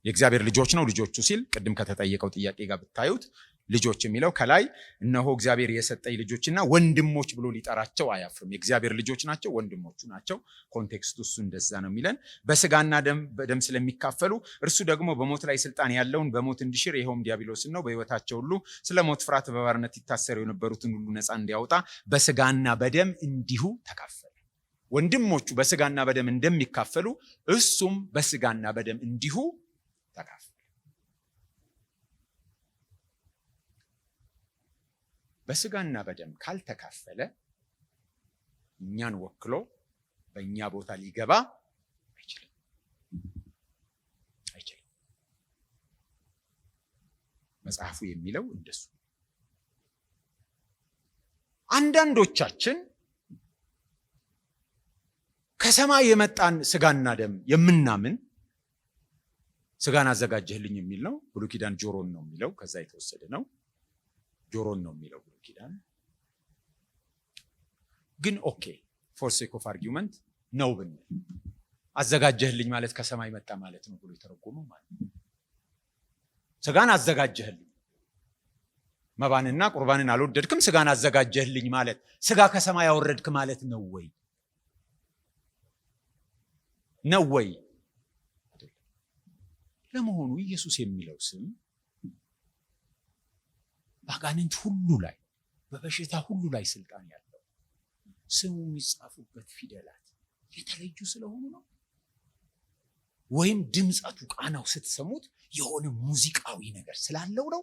የእግዚአብሔር ልጆች ነው። ልጆቹ ሲል ቅድም ከተጠየቀው ጥያቄ ጋር ብታዩት ልጆች የሚለው ከላይ እነሆ እግዚአብሔር የሰጠኝ ልጆችና ወንድሞች ብሎ ሊጠራቸው አያፍርም። የእግዚአብሔር ልጆች ናቸው፣ ወንድሞቹ ናቸው። ኮንቴክስቱ እሱ እንደዛ ነው የሚለን። በስጋና በደም ስለሚካፈሉ እርሱ ደግሞ በሞት ላይ ስልጣን ያለውን በሞት እንዲሽር ይኸውም ዲያብሎስን ነው። በሕይወታቸው ሁሉ ስለ ሞት ፍርሃት በባርነት ይታሰሩ የነበሩትን ሁሉ ነፃ እንዲያወጣ በስጋና በደም እንዲሁ ተካፈለ። ወንድሞቹ በስጋና በደም እንደሚካፈሉ እሱም በስጋና በደም እንዲሁ ተካፈለ። በስጋና በደም ካልተካፈለ እኛን ወክሎ በእኛ ቦታ ሊገባ አይችልም። መጽሐፉ የሚለው እንደሱ። አንዳንዶቻችን ከሰማይ የመጣን ስጋና ደም የምናምን ስጋን አዘጋጀህልኝ የሚል ነው። ብሉይ ኪዳን ጆሮን ነው የሚለው፣ ከዛ የተወሰደ ነው። ጆሮን ነው የሚለው ብሉይ ኪዳን። ግን ኦኬ ፎር ሴክ ኦፍ አርጊውመንት ነው ብንል አዘጋጀህልኝ ማለት ከሰማይ መጣ ማለት ነው ብሎ የተረጎመው ማለት ነው። ስጋን አዘጋጀህልኝ፣ መባንና ቁርባንን አልወደድክም፣ ስጋን አዘጋጀህልኝ ማለት ስጋ ከሰማይ ያወረድክ ማለት ነው ወይ? ነው ወይ? ለመሆኑ ኢየሱስ የሚለው ስም በአጋንንት ሁሉ ላይ በበሽታ ሁሉ ላይ ስልጣን ያለው ስሙ የሚጻፉበት ፊደላት የተለዩ ስለሆኑ ነው? ወይም ድምጸቱ ቃናው ስትሰሙት የሆነ ሙዚቃዊ ነገር ስላለው ነው?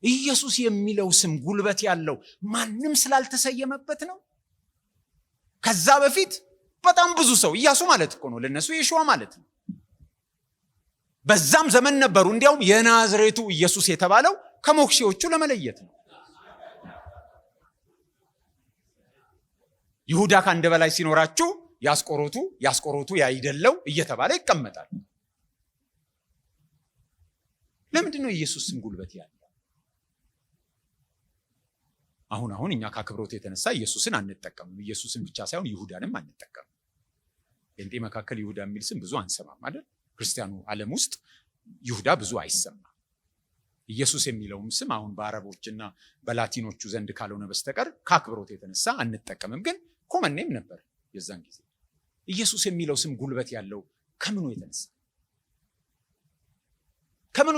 ኢየሱስ የሚለው ስም ጉልበት ያለው ማንም ስላልተሰየመበት ነው? ከዛ በፊት በጣም ብዙ ሰው ኢያሱ ማለት እኮ ነው ለነሱ የሾዋ ማለት ነው። በዛም ዘመን ነበሩ። እንዲያውም የናዝሬቱ ኢየሱስ የተባለው ከሞክሼዎቹ ለመለየት ነው። ይሁዳ ከአንድ በላይ ሲኖራችሁ ያስቆሮቱ ያይደለው እየተባለ ይቀመጣል። ለምንድን ነው ኢየሱስ ስም ጉልበት ያለው? አሁን እኛ ከአክብሮት የተነሳ ኢየሱስን አንጠቀምም። ኢየሱስን ብቻ ሳይሆን ይሁዳንም አንጠቀምም። ጴንጤ መካከል ይሁዳ የሚል ስም ብዙ አንሰማም አይደል? ክርስቲያኑ ዓለም ውስጥ ይሁዳ ብዙ አይሰማም። ኢየሱስ የሚለውም ስም አሁን በአረቦችና በላቲኖቹ ዘንድ ካልሆነ በስተቀር ከአክብሮት የተነሳ አንጠቀምም። ግን ኮመኔም ነበር የዛን ጊዜ። ኢየሱስ የሚለው ስም ጉልበት ያለው ከምኑ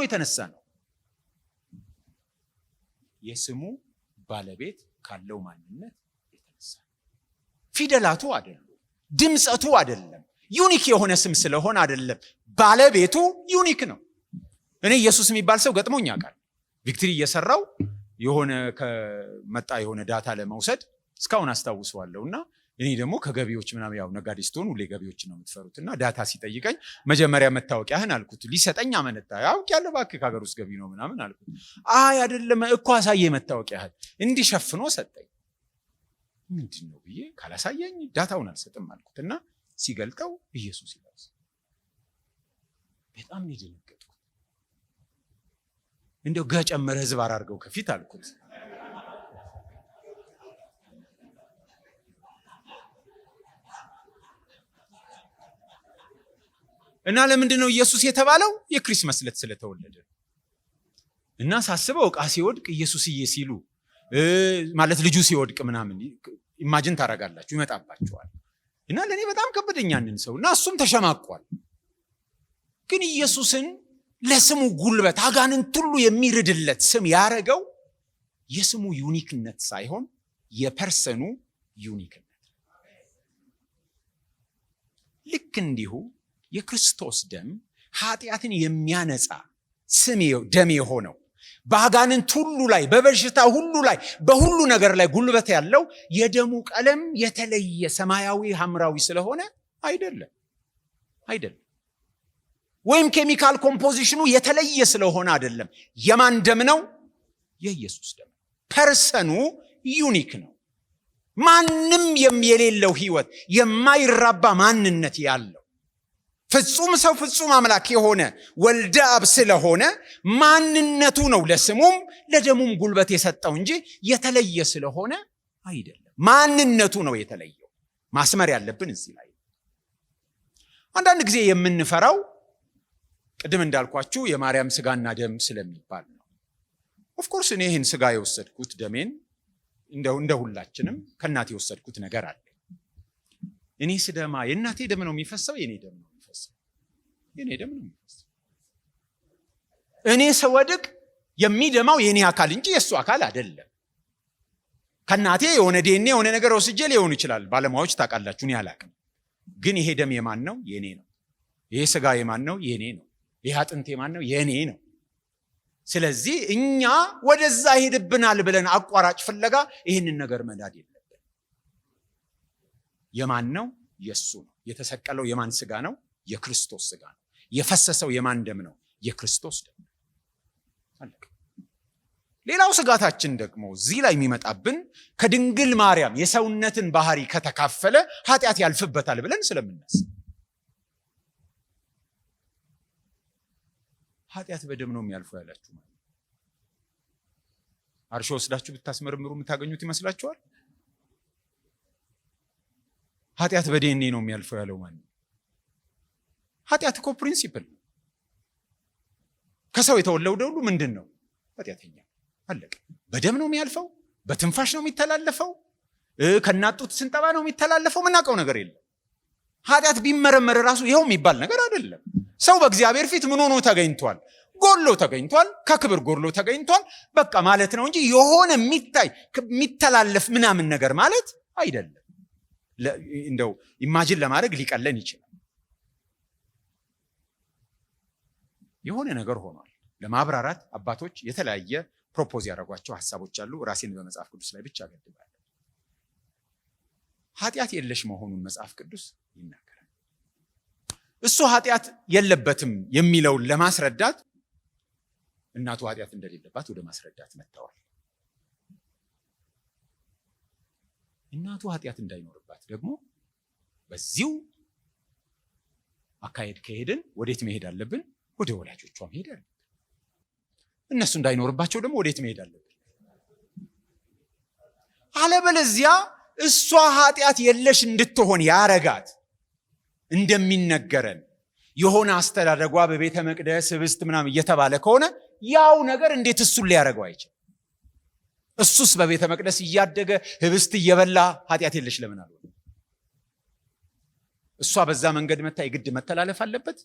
የተነሳ ነው? የስሙ ባለቤት ካለው ማንነት የተነሳ። ፊደላቱ አይደሉም፣ ድምጸቱ አይደለም፣ ዩኒክ የሆነ ስም ስለሆነ አይደለም። ባለቤቱ ዩኒክ ነው። እኔ ኢየሱስ የሚባል ሰው ገጥሞኝ ያውቃል። ቪክትሪ እየሰራው የሆነ ዳታ ለመውሰድ እስካሁን አስታውሰዋለሁና እኔ ደግሞ ከገቢዎች ምናምን ያው ነጋዴ ስትሆኑ ሁሌ ገቢዎች ነው የምትፈሩትና ዳታ ሲጠይቀኝ መጀመሪያ መታወቂያህን አልኩት። ሊሰጠኝ አመነታ። አውቄያለሁ እባክህ ከሀገር ውስጥ ገቢ ነው ምናምን አልኩት። አይ አይደለም እኮ አሳየ መታወቂያህን። እንዲህ ሸፍኖ ሰጠኝ። ምንድን ነው ብዬ ካላሳየኝ ዳታውን አልሰጥም አልኩትና ሲገልጠው ኢየሱስ ይላል። በጣም ነው የደነገጥኩት። እንደው ገጨመረ ህዝብ አድርገው ከፊት አልኩት። እና ለምንድን ነው ኢየሱስ የተባለው? የክሪስማስ ዕለት ስለተወለደ። እና ሳስበው ዕቃ ሲወድቅ ኢየሱስዬ ሲሉ ማለት ልጁ ሲወድቅ ምናምን ኢማጂን ታደርጋላችሁ፣ ይመጣባችኋል። እና ለእኔ በጣም ከበደኛንን ሰው እና እሱም ተሸማቋል። ግን ኢየሱስን ለስሙ ጉልበት አጋንንት ሁሉ የሚርድለት ስም ያረገው የስሙ ዩኒክነት ሳይሆን የፐርሰኑ ዩኒክነት። ልክ እንዲሁ የክርስቶስ ደም ኃጢአትን የሚያነጻ ደም የሆነው በአጋንንት ሁሉ ላይ በበሽታ ሁሉ ላይ በሁሉ ነገር ላይ ጉልበት ያለው የደሙ ቀለም የተለየ ሰማያዊ ሐምራዊ ስለሆነ አይደለም። ወይም ኬሚካል ኮምፖዚሽኑ የተለየ ስለሆነ አይደለም። የማን ደም ነው? የኢየሱስ ደም። ፐርሰኑ ዩኒክ ነው። ማንም የሌለው ህይወት፣ የማይራባ ማንነት ያለው ፍጹም ሰው ፍጹም አምላክ የሆነ ወልደ አብ ስለሆነ ማንነቱ ነው ለስሙም ለደሙም ጉልበት የሰጠው እንጂ የተለየ ስለሆነ አይደለም። ማንነቱ ነው የተለየው። ማስመር ያለብን እዚህ ላይ። አንዳንድ ጊዜ የምንፈራው ቅድም እንዳልኳችሁ የማርያም ስጋና ደም ስለሚባል ነው። ኦፍኮርስ እኔ ይህን ስጋ የወሰድኩት ደሜን እንደ ሁላችንም ከእናቴ የወሰድኩት ነገር አለ። እኔ ስደማ የእናቴ ደም ነው የሚፈሰው፣ የኔ ደም ነው የሚፈሰው። እኔ ስወድቅ የሚደማው የኔ አካል እንጂ የእሱ አካል አይደለም። ከናቴ የሆነ ዲኤንኤ የሆነ ነገር ወስጄ ሊሆን ይችላል። ባለሙያዎች ታውቃላችሁ፣ እኔ አላውቅም። ግን ይሄ ደም የማን ነው? የኔ ነው። ይሄ ስጋ የማን ነው? የኔ ነው። ይሄ አጥንት የማን ነው? የኔ ነው። ስለዚህ እኛ ወደዛ ሄድብናል ብለን አቋራጭ ፍለጋ ይህንን ነገር መዳድ የለብን። የማን ነው? የሱ ነው። የተሰቀለው የማን ስጋ ነው? የክርስቶስ ስጋ ነው። የፈሰሰው የማን ደም ነው? የክርስቶስ ደም ነው። ሌላው ስጋታችን ደግሞ እዚህ ላይ የሚመጣብን ከድንግል ማርያም የሰውነትን ባህሪ ከተካፈለ ኃጢአት ያልፍበታል ብለን ስለምናስብ። ኃጢአት በደም ነው የሚያልፈው ያላችሁ ማለት አርሾ ወስዳችሁ ብታስመርምሩ የምታገኙት ይመስላችኋል? ኃጢአት በዲኤንኤ ነው የሚያልፈው ያለው ማለት ነው። ኃጢአት እኮ ፕሪንሲፕል ነው። ከሰው የተወለደ ሁሉ ምንድን ነው? ኃጢአተኛ። አለቀ። በደም ነው የሚያልፈው፣ በትንፋሽ ነው የሚተላለፈው፣ ከናጡት ስንጠባ ነው የሚተላለፈው። ምናውቀው ነገር የለም። ኃጢአት ቢመረመር ራሱ ይኸው የሚባል ነገር አይደለም። ሰው በእግዚአብሔር ፊት ምን ሆኖ ተገኝቷል? ጎሎ ተገኝቷል። ከክብር ጎሎ ተገኝቷል። በቃ ማለት ነው እንጂ የሆነ የሚታይ የሚተላለፍ ምናምን ነገር ማለት አይደለም። እንደው ኢማጂን ለማድረግ ሊቀለን ይችላል። የሆነ ነገር ሆኗል። ለማብራራት አባቶች የተለያየ ፕሮፖዝ ያደረጓቸው ሐሳቦች አሉ። ራሴን በመጽሐፍ ቅዱስ ላይ ብቻ ገድባለሁ። ኃጢአት የለሽ መሆኑን መጽሐፍ ቅዱስ ይናገራል። እሱ ኃጢአት የለበትም የሚለውን ለማስረዳት እናቱ ኃጢአት እንደሌለባት ወደ ማስረዳት መጥተዋል። እናቱ ኃጢአት እንዳይኖርባት ደግሞ በዚሁ አካሄድ ከሄድን ወዴት መሄድ አለብን? ወደ ወላጆቿ መሄድ አለብን። እነሱ እንዳይኖርባቸው ደግሞ ወዴት መሄድ አለብን? አለበለዚያ እሷ ኃጢአት የለሽ እንድትሆን ያረጋት እንደሚነገረን የሆነ አስተዳደጓ በቤተ መቅደስ ህብስት ምናምን እየተባለ ከሆነ ያው ነገር እንዴት እሱን ሊያረገው አይችል? እሱስ በቤተ መቅደስ እያደገ ህብስት እየበላ ኃጢአት የለሽ ለምን አልሆነ? እሷ በዛ መንገድ መታ የግድ መተላለፍ አለበት?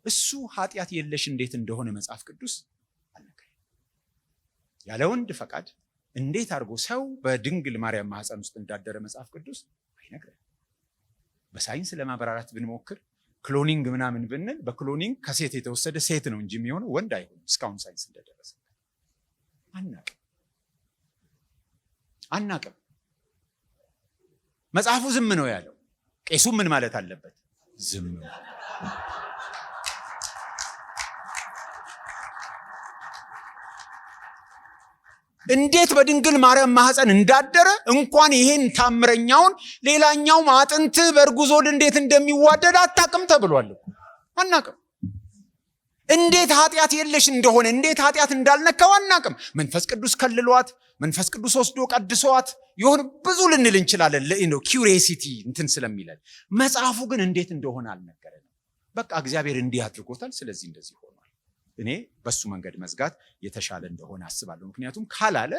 እሱ ኃጢአት የለሽ እንዴት እንደሆነ መጽሐፍ ቅዱስ አልነገረንም። ያለ ወንድ ፈቃድ እንዴት አድርጎ ሰው በድንግል ማርያም ማህፀን ውስጥ እንዳደረ መጽሐፍ ቅዱስ አይነግረንም። በሳይንስ ለማብራራት ብንሞክር ክሎኒንግ ምናምን ብንል በክሎኒንግ ከሴት የተወሰደ ሴት ነው እንጂ የሚሆነው ወንድ አይሆንም። እስካሁን ሳይንስ እንደደረሰ አናቅም። መጽሐፉ ዝም ነው ያለው። ቄሱ ምን ማለት አለበት? ዝም ነው። እንዴት በድንግል ማርያም ማህፀን እንዳደረ እንኳን ይሄን ታምረኛውን ሌላኛው አጥንት በእርጉዝ ሆድ እንዴት እንደሚዋደድ አታቅም ተብሏል። አናቅም። እንዴት ኃጢአት የለሽ እንደሆነ እንዴት ኃጢአት እንዳልነካው አናቅም። መንፈስ ቅዱስ ከልሏት፣ መንፈስ ቅዱስ ወስዶ ቀድሷት ይሆን ብዙ ልንል እንችላለን። ኪዩሪሲቲ እንትን ስለሚለን መጽሐፉ ግን እንዴት እንደሆነ አልነገረንም። በቃ እግዚአብሔር እንዲህ አድርጎታል፣ ስለዚህ እንደዚህ ሆኗል። እኔ በሱ መንገድ መዝጋት የተሻለ እንደሆነ አስባለሁ። ምክንያቱም ካላለ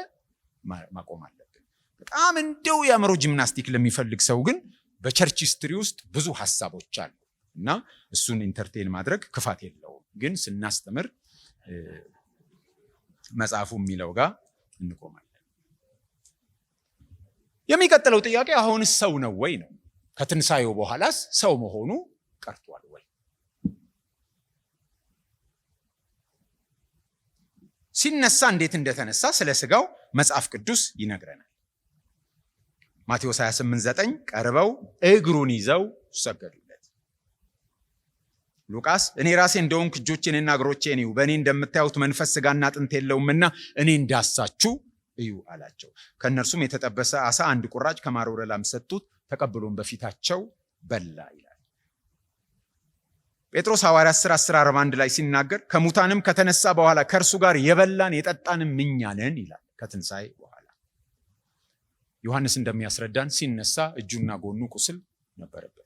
ማቆም አለብን። በጣም እንደው የአእምሮ ጂምናስቲክ ለሚፈልግ ሰው ግን በቸርች ሂስትሪ ውስጥ ብዙ ሐሳቦች አሉ እና እሱን ኢንተርቴን ማድረግ ክፋት የለውም። ግን ስናስተምር መጽሐፉ የሚለው ጋር እንቆማለን። የሚቀጥለው ጥያቄ አሁንስ ሰው ነው ወይ ነው? ከትንሳኤው በኋላስ ሰው መሆኑ ቀርቷል ወይ? ሲነሳ እንዴት እንደተነሳ ስለ ስጋው መጽሐፍ ቅዱስ ይነግረናል። ማቴዎስ 28:9 ቀርበው እግሩን ይዘው ሰገዱለት። ሉቃስ እኔ ራሴ እንደሆንኩ እጆቼንና እግሮቼን እዩ፣ በእኔ እንደምታዩት መንፈስ ስጋና አጥንት የለውምና እኔ እንዳሳችሁ እዩ አላቸው። ከእነርሱም የተጠበሰ ዓሣ አንድ ቁራጭ ከማር ወለላም ሰጡት፣ ተቀብሎም በፊታቸው በላ ይላል። ጴጥሮስ ሐዋርያት 10:41 ላይ ሲናገር ከሙታንም ከተነሳ በኋላ ከእርሱ ጋር የበላን የጠጣንም እኛ ነን ይላል። ከትንሣኤ በኋላ ዮሐንስ እንደሚያስረዳን ሲነሳ እጁና ጎኑ ቁስል ነበረበት።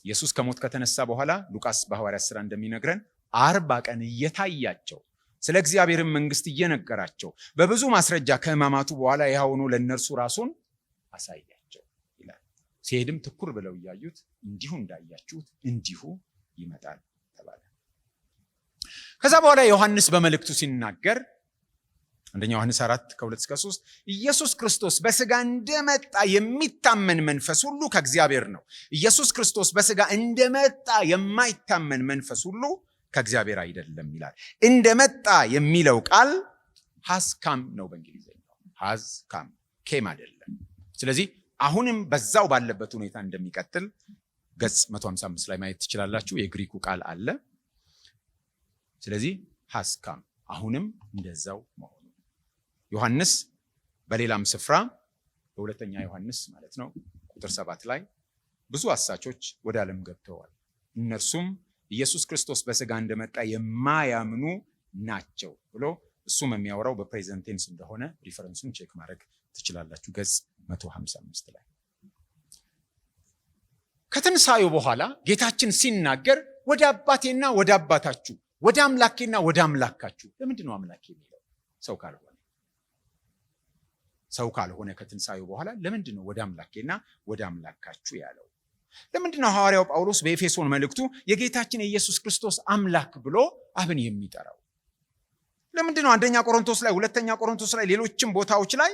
ኢየሱስ ከሞት ከተነሳ በኋላ ሉቃስ በሐዋርያት ሥራ እንደሚነግረን 40 ቀን እየታያቸው ስለ እግዚአብሔር መንግስት እየነገራቸው በብዙ ማስረጃ ከሕማማቱ በኋላ ይኸው ሆኖ ለእነርሱ ራሱን አሳያቸው ይላል። ሲሄድም ትኩር ብለው እያዩት እንዲሁ እንዳያችሁት እንዲሁ ይመጣል ተባለ። ከዛ በኋላ ዮሐንስ በመልእክቱ ሲናገር አንደኛ ዮሐንስ 4:2-3 ኢየሱስ ክርስቶስ በስጋ እንደመጣ የሚታመን መንፈስ ሁሉ ከእግዚአብሔር ነው። ኢየሱስ ክርስቶስ በስጋ እንደመጣ የማይታመን መንፈስ ሁሉ ከእግዚአብሔር አይደለም ይላል። እንደመጣ የሚለው ቃል has come ነው በእንግሊዝኛው። has come came አይደለም። ስለዚህ አሁንም በዛው ባለበት ሁኔታ እንደሚቀጥል ገጽ 155 ላይ ማየት ትችላላችሁ። የግሪኩ ቃል አለ። ስለዚህ has come አሁንም እንደዛው መሆኑ ዮሐንስ በሌላም ስፍራ በሁለተኛ ዮሐንስ ማለት ነው ቁጥር 7 ላይ ብዙ አሳቾች ወደ ዓለም ገብተዋል፣ እነርሱም ኢየሱስ ክርስቶስ በስጋ እንደመጣ የማያምኑ ናቸው ብሎ እሱም የሚያወራው በፕሬዘንት ቴንስ እንደሆነ ሪፈረንሱን ቼክ ማድረግ ትችላላችሁ ገጽ 155 ላይ። ከትንሳኤው በኋላ ጌታችን ሲናገር ወደ አባቴና ወደ አባታችሁ ወደ አምላኬና ወደ አምላካችሁ። ለምንድን ነው አምላኬ የሚለው? ሰው ካልሆነ ከትንሳኤው በኋላ ለምንድን ነው ወደ አምላኬና ወደ አምላካችሁ ያለው? ለምንድን ነው ሐዋርያው ጳውሎስ በኤፌሶን መልእክቱ የጌታችን የኢየሱስ ክርስቶስ አምላክ ብሎ አብን የሚጠራው? ለምንድን ነው አንደኛ ቆሮንቶስ ላይ፣ ሁለተኛ ቆሮንቶስ ላይ፣ ሌሎችም ቦታዎች ላይ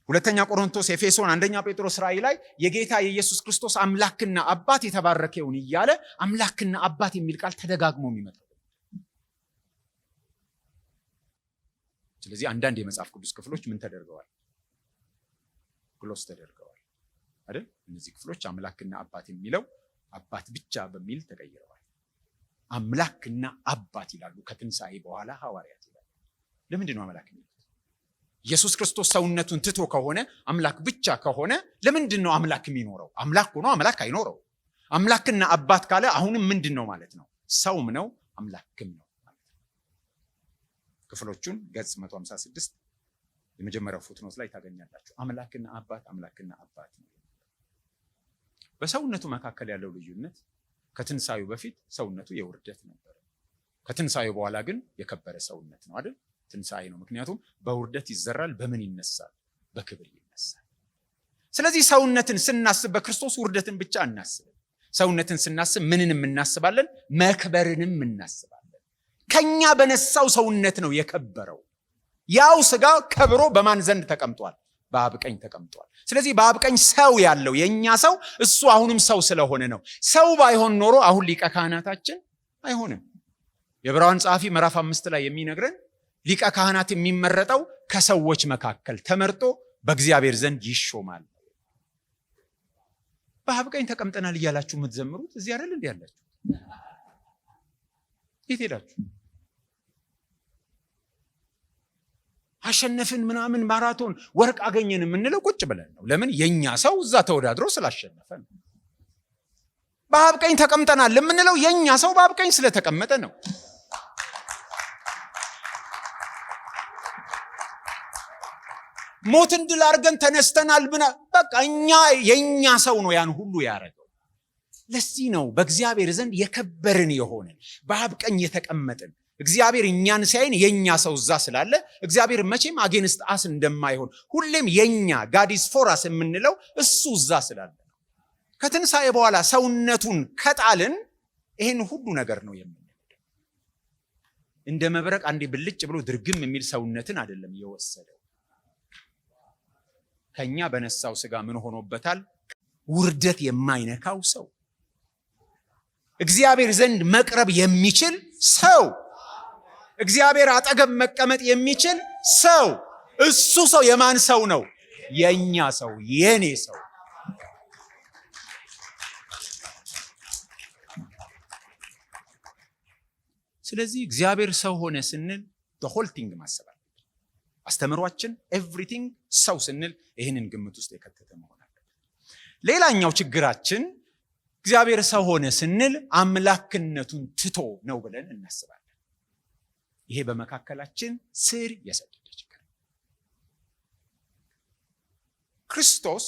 ሁለተኛ ቆሮንቶስ፣ ኤፌሶን፣ አንደኛ ጴጥሮስ ራእይ ላይ የጌታ የኢየሱስ ክርስቶስ አምላክና አባት የተባረከውን እያለ አምላክና አባት የሚል ቃል ተደጋግሞ የሚመጣው? ስለዚህ አንዳንድ የመጽሐፍ ቅዱስ ክፍሎች ምን ተደርገዋል? ግሎስ ተደርገዋል አይደል? እነዚህ ክፍሎች አምላክና አባት የሚለው አባት ብቻ በሚል ተቀይረዋል። አምላክና አባት ይላሉ ከትንሳኤ በኋላ ሐዋርያት ይላሉ። ለምንድን ነው አምላክ የሚሉት? ኢየሱስ ክርስቶስ ሰውነቱን ትቶ ከሆነ አምላክ ብቻ ከሆነ ለምንድን ነው አምላክ የሚኖረው? አምላክ ሆኖ አምላክ አይኖረው። አምላክና አባት ካለ አሁንም ምንድን ነው ማለት ነው? ሰውም ነው አምላክም ነው ማለት ነው። ክፍሎቹን ገጽ 156 የመጀመሪያው ፉትኖት ላይ ታገኛላችሁ። አምላክና አባት ነው። በሰውነቱ መካከል ያለው ልዩነት ከትንሳኤው በፊት ሰውነቱ የውርደት ነበር። ከትንሳኤው በኋላ ግን የከበረ ሰውነት ነው አይደል? ትንሳኤ ነው። ምክንያቱም በውርደት ይዘራል፣ በምን ይነሳል? በክብር ይነሳል። ስለዚህ ሰውነትን ስናስብ በክርስቶስ ውርደትን ብቻ እናስብ። ሰውነትን ስናስብ ምንንም እናስባለን? መክበርንም እናስባለን። ከኛ በነሳው ሰውነት ነው የከበረው። ያው ስጋ ከብሮ በማን ዘንድ ተቀምጧል? በአብ ቀኝ ተቀምጧል። ስለዚህ በአብ ቀኝ ሰው ያለው የኛ ሰው እሱ አሁንም ሰው ስለሆነ ነው። ሰው ባይሆን ኖሮ አሁን ሊቀ ካህናታችን አይሆንም። የዕብራውያን ጸሐፊ ምዕራፍ 5 ላይ የሚነግረን ሊቀ ካህናት የሚመረጠው ከሰዎች መካከል ተመርጦ በእግዚአብሔር ዘንድ ይሾማል። በአብ ቀኝ ተቀምጠናል እያላችሁ የምትዘምሩት እዚህ አይደል እንዴ ያላችሁ? የት ሄዳችሁ? አሸነፍን ምናምን ማራቶን ወርቅ አገኘን የምንለው ቁጭ ብለን ነው። ለምን? የኛ ሰው እዛ ተወዳድሮ ስላሸነፈ ነው። በአብ ቀኝ ተቀምጠናል የምንለው የኛ ሰው በአብ ቀኝ ስለተቀመጠ ነው። ሞትን ድል አድርገን ተነስተናል ብና በቃ የኛ ሰው ነው ያን ሁሉ ያደረገው። ለዚህ ነው በእግዚአብሔር ዘንድ የከበርን የሆንን በአብ ቀኝ የተቀመጥን። እግዚአብሔር እኛን ሲያይን የኛ ሰው እዛ ስላለ እግዚአብሔር መቼም አጌንስት አስ እንደማይሆን ሁሌም የኛ ጋዲስ ፎራስ የምንለው እሱ እዛ ስላለ ነው። ከትንሳኤ በኋላ ሰውነቱን ከጣልን ይሄን ሁሉ ነገር ነው የምንለው። እንደ መብረቅ አንዴ ብልጭ ብሎ ድርግም የሚል ሰውነትን አይደለም የወሰደው። ከኛ በነሳው ስጋ ምን ሆኖበታል? ውርደት የማይነካው ሰው፣ እግዚአብሔር ዘንድ መቅረብ የሚችል ሰው፣ እግዚአብሔር አጠገብ መቀመጥ የሚችል ሰው። እሱ ሰው የማን ሰው ነው? የኛ ሰው፣ የኔ ሰው። ስለዚህ እግዚአብሔር ሰው ሆነ ስንል the whole thing ማሰብ አለብን። አስተምሯችን ኤቭሪቲንግ ሰው ስንል ይህንን ግምት ውስጥ የከተተ መሆን አለበት። ሌላኛው ችግራችን እግዚአብሔር ሰው ሆነ ስንል አምላክነቱን ትቶ ነው ብለን እናስባለን። ይሄ በመካከላችን ስር የሰደደ ችግር። ክርስቶስ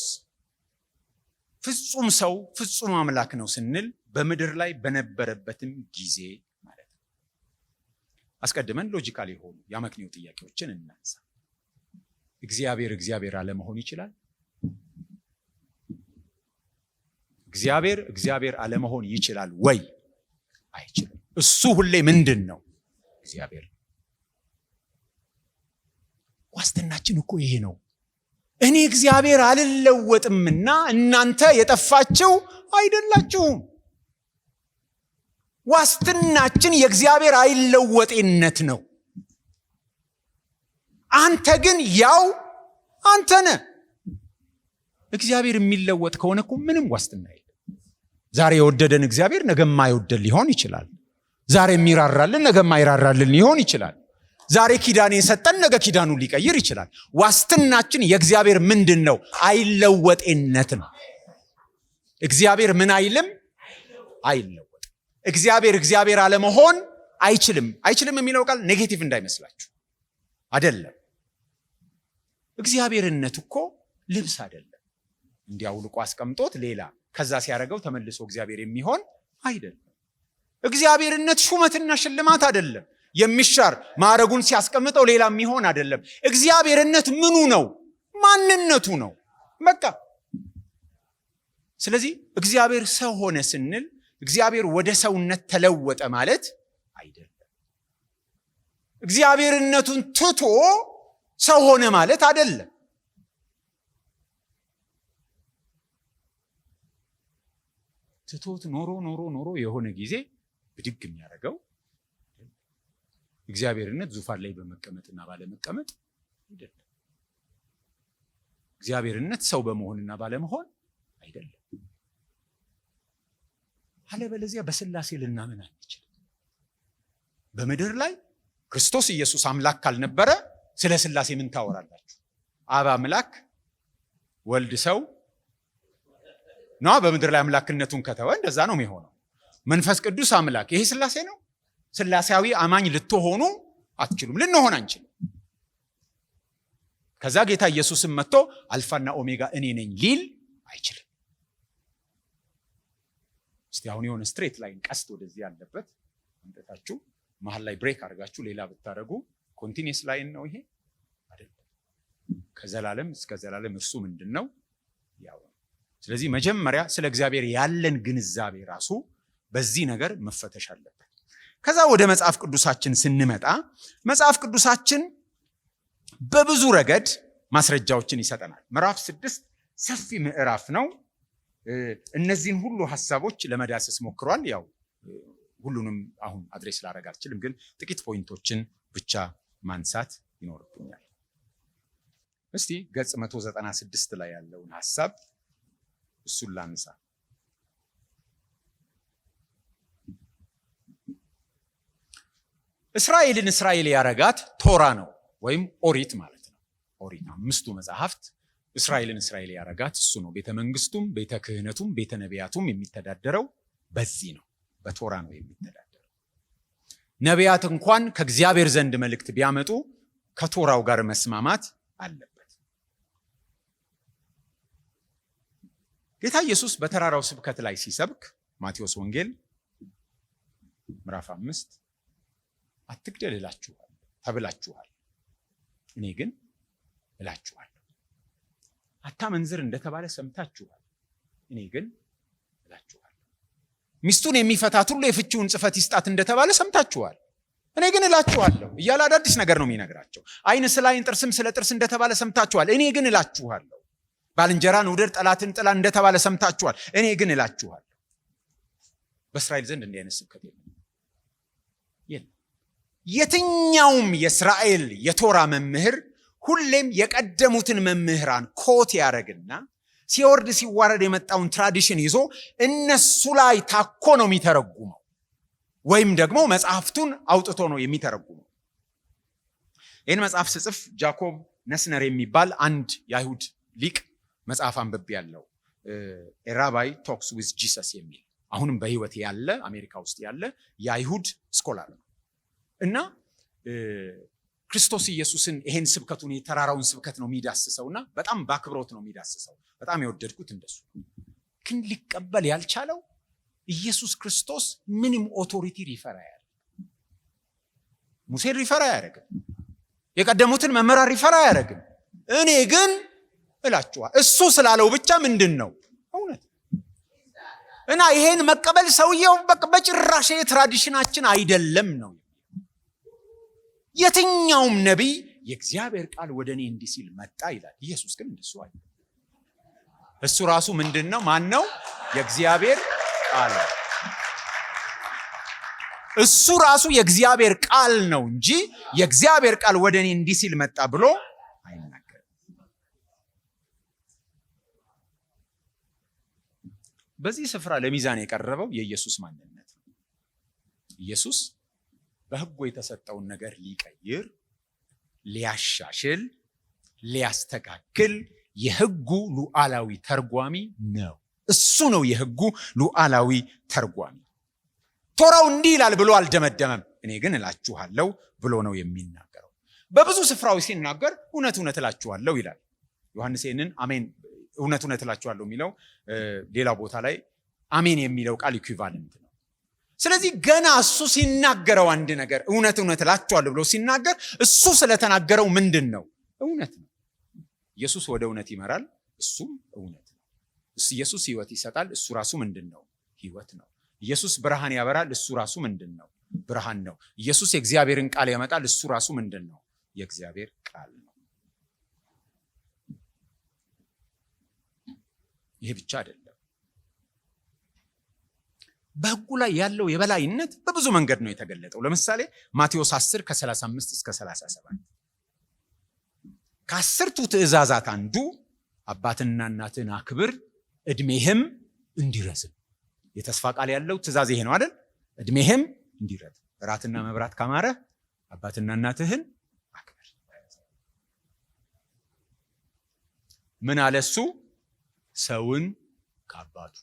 ፍጹም ሰው ፍጹም አምላክ ነው ስንል በምድር ላይ በነበረበትም ጊዜ ማለት ነው። አስቀድመን ሎጂካል የሆኑ የአመክንዮ ጥያቄዎችን እናንሳ። እግዚአብሔር አለመሆን ይችላል? እግዚአብሔር አለመሆን ይችላል ወይ? አይችልም። እሱ ሁሌ ምንድን ነው? እግዚአብሔር። ዋስትናችን እኮ ይሄ ነው። እኔ እግዚአብሔር አልለወጥምና እናንተ የጠፋችሁ አይደላችሁም። ዋስትናችን የእግዚአብሔር አይለወጤነት ነው። አንተ ግን ያው አንተ ነህ። እግዚአብሔር የሚለወጥ ከሆነ እኮ ምንም ዋስትና የለም። ዛሬ የወደደን እግዚአብሔር ነገ የማይወደን ሊሆን ይችላል። ዛሬ የሚራራልን ነገ የማይራራልን ሊሆን ይችላል። ዛሬ ኪዳን የሰጠን ነገ ኪዳኑን ሊቀይር ይችላል። ዋስትናችን የእግዚአብሔር ምንድን ነው? አይለወጤነት ነው። እግዚአብሔር ምን አይልም? አይለወጥም። እግዚአብሔር አለመሆን አይችልም። አይችልም የሚለው ቃል ኔጌቲቭ እንዳይመስላችሁ አይደለም። እግዚአብሔርነት እኮ ልብስ አይደለም። እንዲያውልቆ አስቀምጦት ሌላ ከዛ ሲያደርገው ተመልሶ እግዚአብሔር የሚሆን አይደለም። እግዚአብሔርነት ሹመትና ሽልማት አይደለም። የሚሻር ማዕረጉን ሲያስቀምጠው ሌላ የሚሆን አይደለም። እግዚአብሔርነት ምኑ ነው? ማንነቱ ነው። በቃ ስለዚህ እግዚአብሔር ሰው ሆነ ስንል እግዚአብሔር ወደ ሰውነት ተለወጠ ማለት አይደለም። እግዚአብሔርነቱን ትቶ ሰው ሆነ ማለት አይደለም። ትቶት ኖሮ የሆነ ጊዜ ብድግ የሚያደርገው እግዚአብሔርነት ዙፋን ላይ በመቀመጥና ባለመቀመጥ አይደለም። እግዚአብሔርነት ሰው በመሆንና ባለመሆን አይደለም። አለበለዚያ በስላሴ ልናምን አንችልም። በምድር ላይ ክርስቶስ ኢየሱስ አምላክ ካልነበረ ስለ ስላሴ ምን ታወራላችሁ? አብ አምላክ፣ ወልድ ሰው ነው። በምድር ላይ አምላክነቱን ከተወ እንደዛ ነው የሚሆነው። መንፈስ ቅዱስ አምላክ፣ ይሄ ስላሴ ነው። ስላሴያዊ አማኝ ልትሆኑ አትችሉም፣ ልንሆን አንችልም። ከዛ ጌታ ኢየሱስም መጥቶ አልፋና ኦሜጋ እኔ ነኝ ሊል አይችልም። እስቲ አሁን የሆነ ስትሬት ላይን ቀስት ወደዚህ ያለበት እንጠታችሁ መሃል ላይ ብሬክ አድርጋችሁ ሌላ ብታደርጉ ኮንቲኒየስ ላይን ነው ይሄ አይደለም። ከዘላለም እስከ ዘላለም እርሱ ምንድን ነው? ያው። ስለዚህ መጀመሪያ ስለ እግዚአብሔር ያለን ግንዛቤ ራሱ በዚህ ነገር መፈተሽ አለበት። ከዛ ወደ መጽሐፍ ቅዱሳችን ስንመጣ መጽሐፍ ቅዱሳችን በብዙ ረገድ ማስረጃዎችን ይሰጠናል። ምዕራፍ 6 ሰፊ ምዕራፍ ነው። እነዚህን ሁሉ ሐሳቦች ለመዳሰስ ሞክሯል። ያው ሁሉንም አሁን አድሬስ ላደርግ አልችልም፣ ግን ጥቂት ፖይንቶችን ብቻ ማንሳት ይኖርብኛል። እስቲ ገጽ 196 ላይ ያለውን ሐሳብ እሱን ላንሳ። እስራኤልን እስራኤል ያረጋት ቶራ ነው ወይም ኦሪት ማለት ነው። ኦሪት 5ቱ መጽሐፍት እስራኤልን እስራኤል ያረጋት እሱ ነው። ቤተ መንግስቱም ቤተ ክህነቱም ቤተ ነቢያቱም የሚተዳደረው በዚህ ነው፣ በቶራ ነው የሚተዳደረው። ነቢያት እንኳን ከእግዚአብሔር ዘንድ መልእክት ቢያመጡ ከቶራው ጋር መስማማት አለበት። ጌታ ኢየሱስ በተራራው ስብከት ላይ ሲሰብክ ማቴዎስ ወንጌል ምዕራፍ 5 አትግደል እላችኋል ተብላችኋል፣ እኔ ግን እላችኋለሁ። አታመንዝር እንደተባለ ሰምታችኋል፣ እኔ ግን እላችኋለሁ። ሚስቱን የሚፈታት ሁሉ የፍቺውን ጽሕፈት ይስጣት እንደተባለ ሰምታችኋል፣ እኔ ግን እላችኋለሁ እያለ አዳዲስ ነገር ነው የሚነግራቸው። ዓይን ስለ ዓይን ጥርስም ስለ ጥርስ እንደተባለ ሰምታችኋል፣ እኔ ግን እላችኋለሁ። ባልንጀራን ውደድ ጠላትን ጥላ እንደተባለ ሰምታችኋል፣ እኔ ግን እላችኋለሁ። በእስራኤል ዘንድ እንዲህ አይነት ስብከት የለም። የትኛውም የእስራኤል የቶራ መምህር ሁሌም የቀደሙትን መምህራን ኮት ያደረግና ሲወርድ ሲዋረድ የመጣውን ትራዲሽን ይዞ እነሱ ላይ ታኮ ነው የሚተረጉመው፣ ወይም ደግሞ መጽሐፍቱን አውጥቶ ነው የሚተረጉመው። ይህን መጽሐፍ ስጽፍ ጃኮብ ነስነር የሚባል አንድ የአይሁድ ሊቅ መጽሐፍ አንብቤ ያለው ራባይ ቶክስ ዊዝ ጂሰስ የሚል አሁንም በህይወት ያለ አሜሪካ ውስጥ ያለ የአይሁድ ስኮላር ነው እና ክርስቶስ ኢየሱስን ይሄን ስብከቱን የተራራውን ስብከት ነው የሚዳስሰውና በጣም በአክብሮት ነው የሚዳስሰው። በጣም የወደድኩት እንደሱ። ግን ሊቀበል ያልቻለው ኢየሱስ ክርስቶስ ምንም ኦቶሪቲ ሪፈር አያደርግም። ሙሴን ሪፈር አያደርግም። የቀደሙትን መምህራን ሪፈር አያደርግም። እኔ ግን እላችኋል እሱ ስላለው ብቻ ምንድን ነው እውነት እና ይሄን መቀበል ሰውየው በጭራሽ ትራዲሽናችን አይደለም ነው። የትኛውም ነቢይ የእግዚአብሔር ቃል ወደ እኔ እንዲህ ሲል መጣ ይላል። ኢየሱስ ግን እንደሱ አይደለም። እሱ ራሱ ምንድነው? ማን ነው? የእግዚአብሔር ቃል። እሱ ራሱ የእግዚአብሔር ቃል ነው እንጂ የእግዚአብሔር ቃል ወደ እኔ እንዲህ ሲል መጣ ብሎ አይናገርም። በዚህ ስፍራ ለሚዛን የቀረበው የኢየሱስ ማንነት ነው። ኢየሱስ በሕጉ የተሰጠውን ነገር ሊቀይር፣ ሊያሻሽል፣ ሊያስተካክል የሕጉ ሉዓላዊ ተርጓሚ ነው። እሱ ነው የሕጉ ሉዓላዊ ተርጓሚ። ቶራው እንዲህ ይላል ብሎ አልደመደመም። እኔ ግን እላችኋለሁ ብሎ ነው የሚናገረው። በብዙ ስፍራዎች ሲናገር እውነት እውነት እላችኋለሁ ይላል። ዮሐንስ ይህንን አሜን እውነት እውነት እላችኋለሁ የሚለው ሌላ ቦታ ላይ አሜን የሚለው ቃል ኢኩቫለንት ነው። ስለዚህ ገና እሱ ሲናገረው አንድ ነገር እውነት እውነት እላችኋለሁ ብሎ ሲናገር እሱ ስለተናገረው ምንድን ነው? እውነት ነው። ኢየሱስ ወደ እውነት ይመራል፣ እሱም እውነት ነው። ኢየሱስ ሕይወት ይሰጣል፣ እሱ ራሱ ምንድን ነው? ሕይወት ነው። ኢየሱስ ብርሃን ያበራል፣ እሱ ራሱ ምንድን ነው? ብርሃን ነው። ኢየሱስ የእግዚአብሔርን ቃል ያመጣል፣ እሱ ራሱ ምንድን ነው? የእግዚአብሔር ቃል ነው። ይሄ ብቻ አይደለም። በሕጉ ላይ ያለው የበላይነት በብዙ መንገድ ነው የተገለጠው። ለምሳሌ ማቴዎስ 10 ከ35 እስከ 37 ከ10ቱ ትእዛዛት አንዱ አባትና እናትን አክብር ዕድሜህም እንዲረዝም። የተስፋ ቃል ያለው ትእዛዝ ይሄ ነው አይደል? ዕድሜህም እንዲረዝም። እራትና መብራት ካማረ አባትና እናትህን አክብር። ምን አለ እሱ? ሰውን ከአባቱ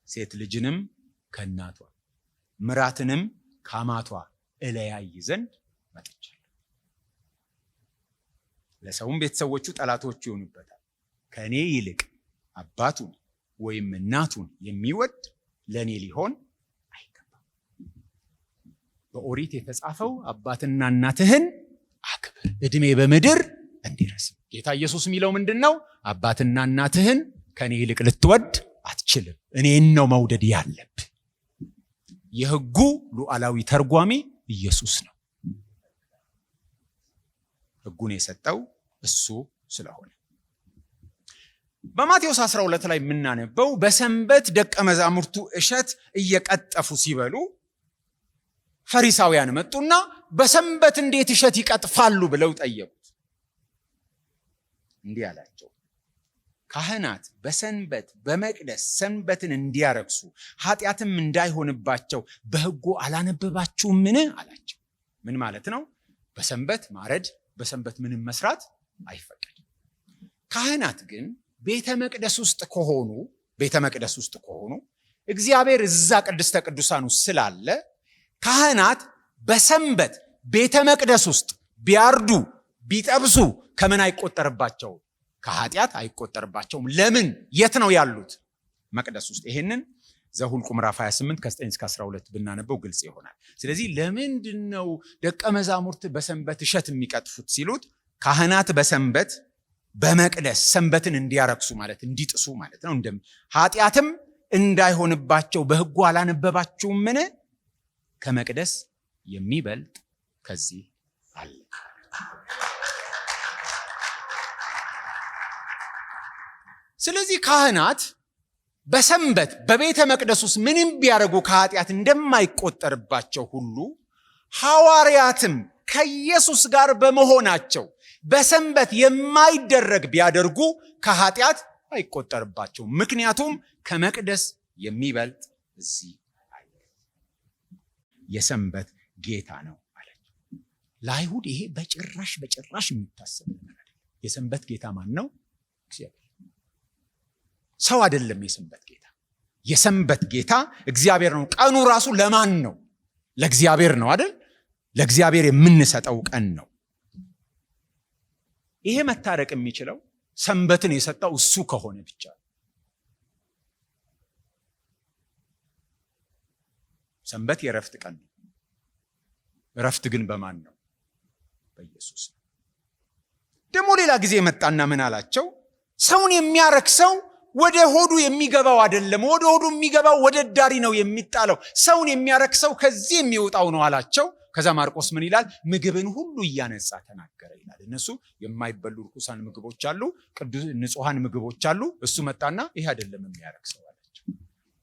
ሴት ልጅንም ከእናቷ ምራትንም ከአማቷ እለያይ ዘንድ መጥቻለሁ። ለሰውም ቤተሰቦቹ ጠላቶች ይሆኑበታል። ከእኔ ይልቅ አባቱን ወይም እናቱን የሚወድ ለእኔ ሊሆን አይገባም። በኦሪት የተጻፈው አባትና እናትህን አክብር ዕድሜ በምድር እንዲረዝም። ጌታ ኢየሱስ የሚለው ምንድን ነው? አባትና እናትህን ከእኔ ይልቅ ልትወድ አትችልም። እኔን ነው መውደድ ያለብህ። የሕጉ ሉዓላዊ ተርጓሚ ኢየሱስ ነው። ሕጉን የሰጠው እሱ ስለሆነ በማቴዎስ 12 ላይ የምናነበው በሰንበት ደቀ መዛሙርቱ እሸት እየቀጠፉ ሲበሉ ፈሪሳውያን መጡና በሰንበት እንዴት እሸት ይቀጥፋሉ ብለው ጠየቁት። እንዲህ አላቸው፣ ካህናት በሰንበት በመቅደስ ሰንበትን እንዲያረክሱ ኃጢአትም እንዳይሆንባቸው በሕጉ አላነበባችሁምን አላቸው። ምን ማለት ነው? በሰንበት ማረድ፣ በሰንበት ምንም መስራት አይፈቀድም። ካህናት ግን ቤተ መቅደስ ውስጥ ከሆኑ እግዚአብሔር እዛ ቅድስተ ቅዱሳኑ ስላለ ካህናት በሰንበት ቤተ መቅደስ ውስጥ ቢያርዱ ቢጠብሱ ከምን አይቆጠርባቸውም? ከኃጢአት አይቆጠርባቸውም። ለምን? የት ነው ያሉት? መቅደስ ውስጥ። ይሄንን ዘኍልቍ ምዕራፍ 28 ከ9 እስከ 12 ብናነበው ግልጽ ይሆናል። ስለዚህ ለምንድን ነው ደቀ መዛሙርት በሰንበት እሸት የሚቀጥፉት ሲሉት፣ ካህናት በሰንበት በመቅደስ ሰንበትን እንዲያረክሱ ማለት እንዲጥሱ ማለት ነው። ኃጢአትም እንዳይሆንባቸው በሕጉ አላነበባችሁምን? ከመቅደስ የሚበልጥ ከዚህ አለ። ስለዚህ ካህናት በሰንበት በቤተ መቅደስ ውስጥ ምንም ቢያደርጉ ከኃጢአት እንደማይቆጠርባቸው ሁሉ ሐዋርያትም ከኢየሱስ ጋር በመሆናቸው በሰንበት የማይደረግ ቢያደርጉ ከኃጢአት አይቆጠርባቸውም። ምክንያቱም ከመቅደስ የሚበልጥ እዚህ አለ። የሰንበት ጌታ ነው አላቸው። ለአይሁድ ይሄ በጭራሽ የሚታሰብ ነገር አይደለም። የሰንበት ጌታ ማን ነው? እግዚአብሔር። ሰው አይደለም የሰንበት ጌታ። የሰንበት ጌታ እግዚአብሔር ነው። ቀኑ ራሱ ለማን ነው? ለእግዚአብሔር ነው አይደል? ለእግዚአብሔር የምንሰጠው ቀን ነው። ይሄ መታረቅ የሚችለው ሰንበትን የሰጠው እሱ ከሆነ ብቻ። ሰንበት የእረፍት ቀን ነው። እረፍት ግን በማን ነው? በኢየሱስ ነው። ደግሞ ሌላ ጊዜ መጣና ምን አላቸው? ሰውን የሚያረክሰው ወደ ሆዱ የሚገባው አይደለም። ወደ ሆዱ የሚገባው ወደ ዳሪ ነው የሚጣለው። ሰውን የሚያረክሰው ከዚህ የሚወጣው ነው አላቸው። ከዛ ማርቆስ ምን ይላል? ምግብን ሁሉ እያነጻ ተናገረ ይላል። እነሱ የማይበሉ ርኩሳን ምግቦች አሉ፣ ቅዱስ ንጹሃን ምግቦች አሉ። እሱ መጣና ይሄ አይደለም የሚያረክ ሰው አላቸው።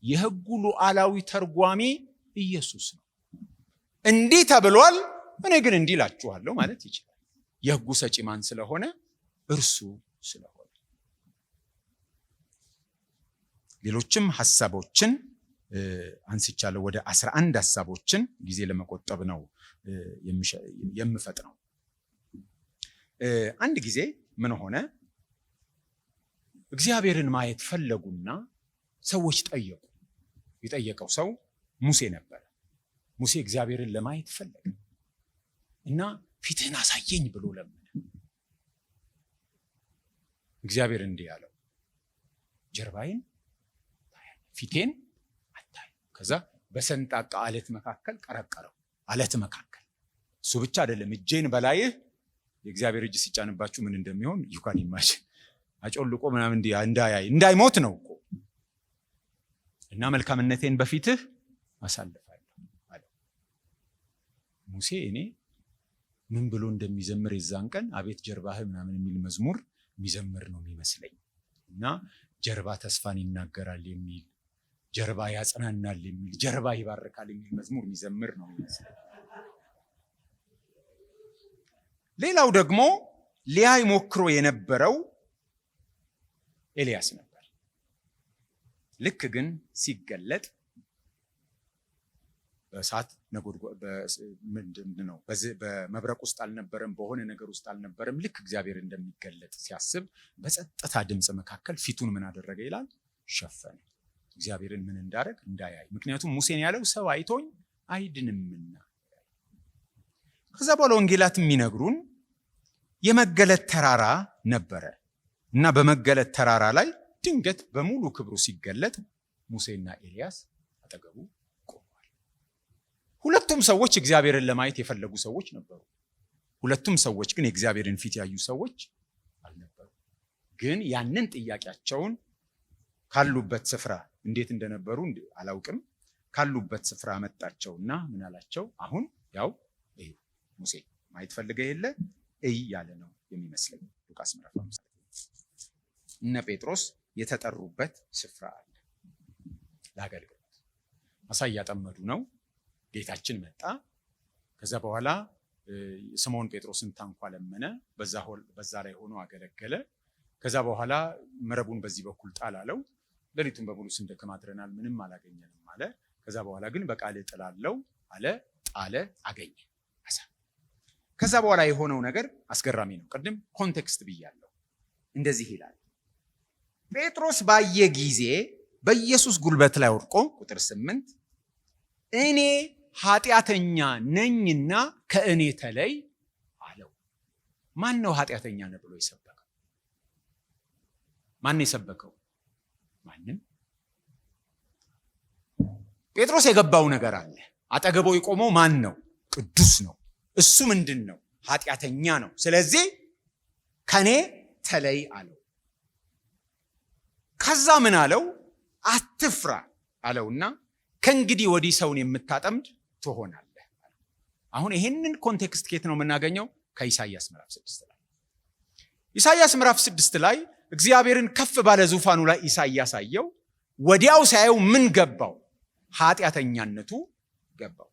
የሕጉ ሉዓላዊ ተርጓሚ ኢየሱስ ነው። እንዲህ ተብሏል፣ እኔ ግን እንዲህ እላችኋለሁ ማለት ይችላል። የሕጉ ሰጪ ማን ስለሆነ? እርሱ ስለሆነ። ሌሎችም ሐሳቦችን አንስቻለሁ። ወደ 11 ሐሳቦችን ጊዜ ለመቆጠብ ነው የምፈጥነው። አንድ ጊዜ ምን ሆነ? እግዚአብሔርን ማየት ፈለጉና ሰዎች ጠየቁ። የጠየቀው ሰው ሙሴ ነበር። ሙሴ እግዚአብሔርን ለማየት ፈለገ እና ፊትህን አሳየኝ ብሎ ለመነ። እግዚአብሔር እንዲህ ያለው ጀርባዬን ፊቴን አታይ። ከዛ በሰንጣቃ አለት መካከል ቀረቀረው። አለት መካከል እሱ ብቻ አይደለም፣ እጄን በላይህ የእግዚአብሔር እጅ ሲጫንባችሁ ምን እንደሚሆን ይኳን ኢማጂን። አጮልቆ ምናምን እንዳያይ እንዳይሞት ነው እኮ። እና መልካምነቴን በፊትህ አሳልፋለሁ አለ ሙሴ። እኔ ምን ብሎ እንደሚዘምር የዛን ቀን አቤት ጀርባህ ምናምን የሚል መዝሙር የሚዘምር ነው የሚመስለኝ። እና ጀርባ ተስፋን ይናገራል የሚል፣ ጀርባ ያጽናናል የሚል፣ ጀርባ ይባርካል የሚል መዝሙር የሚዘምር ነው የሚመስለኝ። ሌላው ደግሞ ሊያይ ሞክሮ የነበረው ኤልያስ ነበር። ልክ ግን ሲገለጥ በእሳት ምንድነው በመብረቅ ውስጥ አልነበረም፣ በሆነ ነገር ውስጥ አልነበረም። ልክ እግዚአብሔር እንደሚገለጥ ሲያስብ በጸጥታ ድምፅ መካከል ፊቱን ምን አደረገ ይላል? ሸፈነ። እግዚአብሔርን ምን እንዳደረግ እንዳያይ። ምክንያቱም ሙሴን ያለው ሰው አይቶኝ አይድንምና። ከዛ በኋላ ወንጌላት የሚነግሩን የመገለጥ ተራራ ነበረ እና በመገለጥ ተራራ ላይ ድንገት በሙሉ ክብሩ ሲገለጥ ሙሴና ኤልያስ አጠገቡ ቆመዋል። ሁለቱም ሰዎች እግዚአብሔርን ለማየት የፈለጉ ሰዎች ነበሩ። ሁለቱም ሰዎች ግን የእግዚአብሔርን ፊት ያዩ ሰዎች አልነበሩ። ግን ያንን ጥያቄያቸውን ካሉበት ስፍራ እንዴት እንደነበሩ አላውቅም፣ ካሉበት ስፍራ መጣቸውና ምን አላቸው? አሁን ያው እዩ ሙሴ ማየት ፈልገ የለ እይ ያለ ነው የሚመስለኝ። ሉቃስ ምዕራፍ 5 እነ ጴጥሮስ የተጠሩበት ስፍራ አለ ለአገልግሎት። አሳ እያጠመዱ ነው። ጌታችን መጣ። ከዛ በኋላ ስምዖን ጴጥሮስን ታንኳ ለመነ። በዛ ላይ ሆኖ አገለገለ። ከዛ በኋላ መረቡን በዚህ በኩል ጣል አለው። ሌሊቱን በሙሉ ስንደክም አድረናል፣ ምንም አላገኘንም አለ። ከዛ በኋላ ግን በቃል እጥላለሁ አለ። ጣለ፣ አገኘ አሳ። ከዛ በኋላ የሆነው ነገር አስገራሚ ነው። ቅድም ኮንቴክስት ብያለሁ። እንደዚህ ይላል። ጴጥሮስ ባየ ጊዜ በኢየሱስ ጉልበት ላይ ወድቆ ቁጥር 8 እኔ ኃጢአተኛ ነኝና ከእኔ ተለይ አለው። ማን ነው ኃጢአተኛ ነህ ብሎ የሰበከው? ማን ነው የሰበከው? ማንም። ጴጥሮስ የገባው ነገር አለ። አጠገቦ የቆመው ማን ነው? ቅዱስ ነው። እሱ ምንድን ነው? ኃጢአተኛ ነው። ስለዚህ ከኔ ተለይ አለው። ከዛ ምን አለው? አትፍራ አለውና ከእንግዲህ ወዲህ ሰውን የምታጠምድ ትሆናለህ። አሁን ይሄንን ኮንቴክስት ከየት ነው የምናገኘው? ከኢሳይያስ ምዕራፍ 6 ላይ። ኢሳይያስ ምዕራፍ 6 ላይ እግዚአብሔርን ከፍ ባለ ዙፋኑ ላይ ኢሳይያስ አየው። ወዲያው ሳየው ምን ገባው? ኃጢአተኛነቱ ገባው።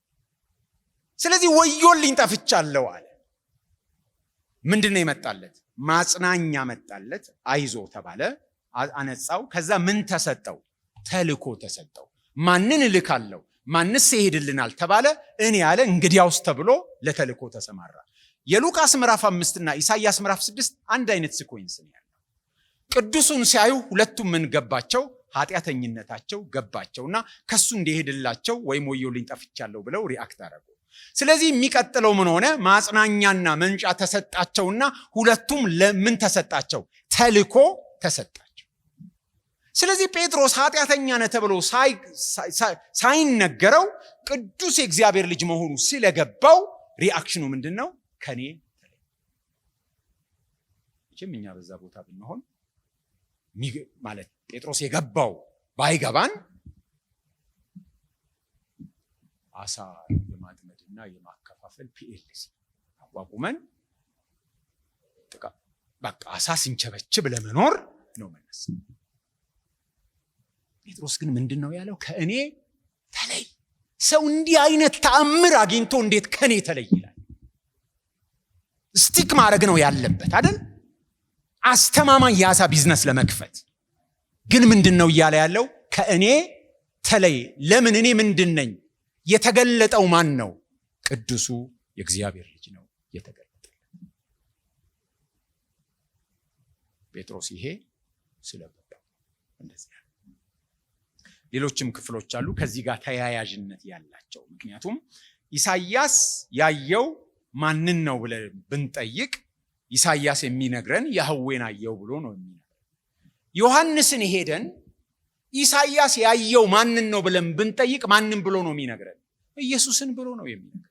ስለዚህ ወዮልኝ ጠፍቻለሁ አለ። ምንድነው የመጣለት? ማጽናኛ መጣለት። አይዞ ተባለ፣ አነጻው። ከዛ ምን ተሰጠው? ተልኮ ተሰጠው። ማንን እልካለሁ? ማንስ ይሄድልናል ተባለ። እኔ ያለ እንግዲያውስ ተብሎ ለተልኮ ተሰማራ። የሉቃስ ምዕራፍ 5 እና ኢሳይያስ ምዕራፍ 6 አንድ አይነት ሲኮንስ ነው ያለው። ቅዱሱን ሲያዩ ሁለቱም ምን ገባቸው? ኃጢአተኝነታቸው ገባቸውና ከሱ እንዲሄድላቸው ወይም ወዮልኝ ጠፍቻለሁ ብለው ሪአክት አደረጉ። ስለዚህ የሚቀጥለው ምን ሆነ? ማጽናኛና መንጫ ተሰጣቸውና ሁለቱም ለምን ተሰጣቸው? ተልኮ ተሰጣቸው። ስለዚህ ጴጥሮስ ኃጢአተኛ ነህ ተብሎ ሳይነገረው ቅዱስ የእግዚአብሔር ልጅ መሆኑ ስለገባው ሪአክሽኑ ምንድን ነው? ከኔ ተለይ። እቺም እኛ በዛ ቦታ ብንሆን ማለት ጴጥሮስ የገባው ባይገባን አሳ የማጥመድ የማኔጅመንትና የማከፋፈል ፒኤልሲ አቋቁመን በቃ አሳስንቸበችብ ለመኖር ነው መነስ። ጴጥሮስ ግን ምንድነው ያለው? ከእኔ ተለይ። ሰው እንዲህ አይነት ተአምር አግኝቶ እንዴት ከኔ ተለይ ይላል? ስቲክ ማድረግ ነው ያለበት አይደል? አስተማማኝ የአሳ ቢዝነስ ለመክፈት ግን ምንድነው እያለ ያለው? ከእኔ ተለይ። ለምን? እኔ ምንድነኝ? የተገለጠው ማን ነው? ቅዱሱ የእግዚአብሔር ልጅ ነው የተገለጠው። ጴጥሮስ ይሄ ስለገባው እንደዚህ ያለ ሌሎችም ክፍሎች አሉ ከዚህ ጋር ተያያዥነት ያላቸው። ምክንያቱም ኢሳይያስ ያየው ማንን ነው ብለን ብንጠይቅ ኢሳይያስ የሚነግረን ያህዌን አየው ብሎ ነው የሚነግረን። ዮሐንስን ሄደን ኢሳይያስ ያየው ማንን ነው ብለን ብንጠይቅ ማንን ብሎ ነው የሚነግረን? ኢየሱስን ብሎ ነው የሚነግረን።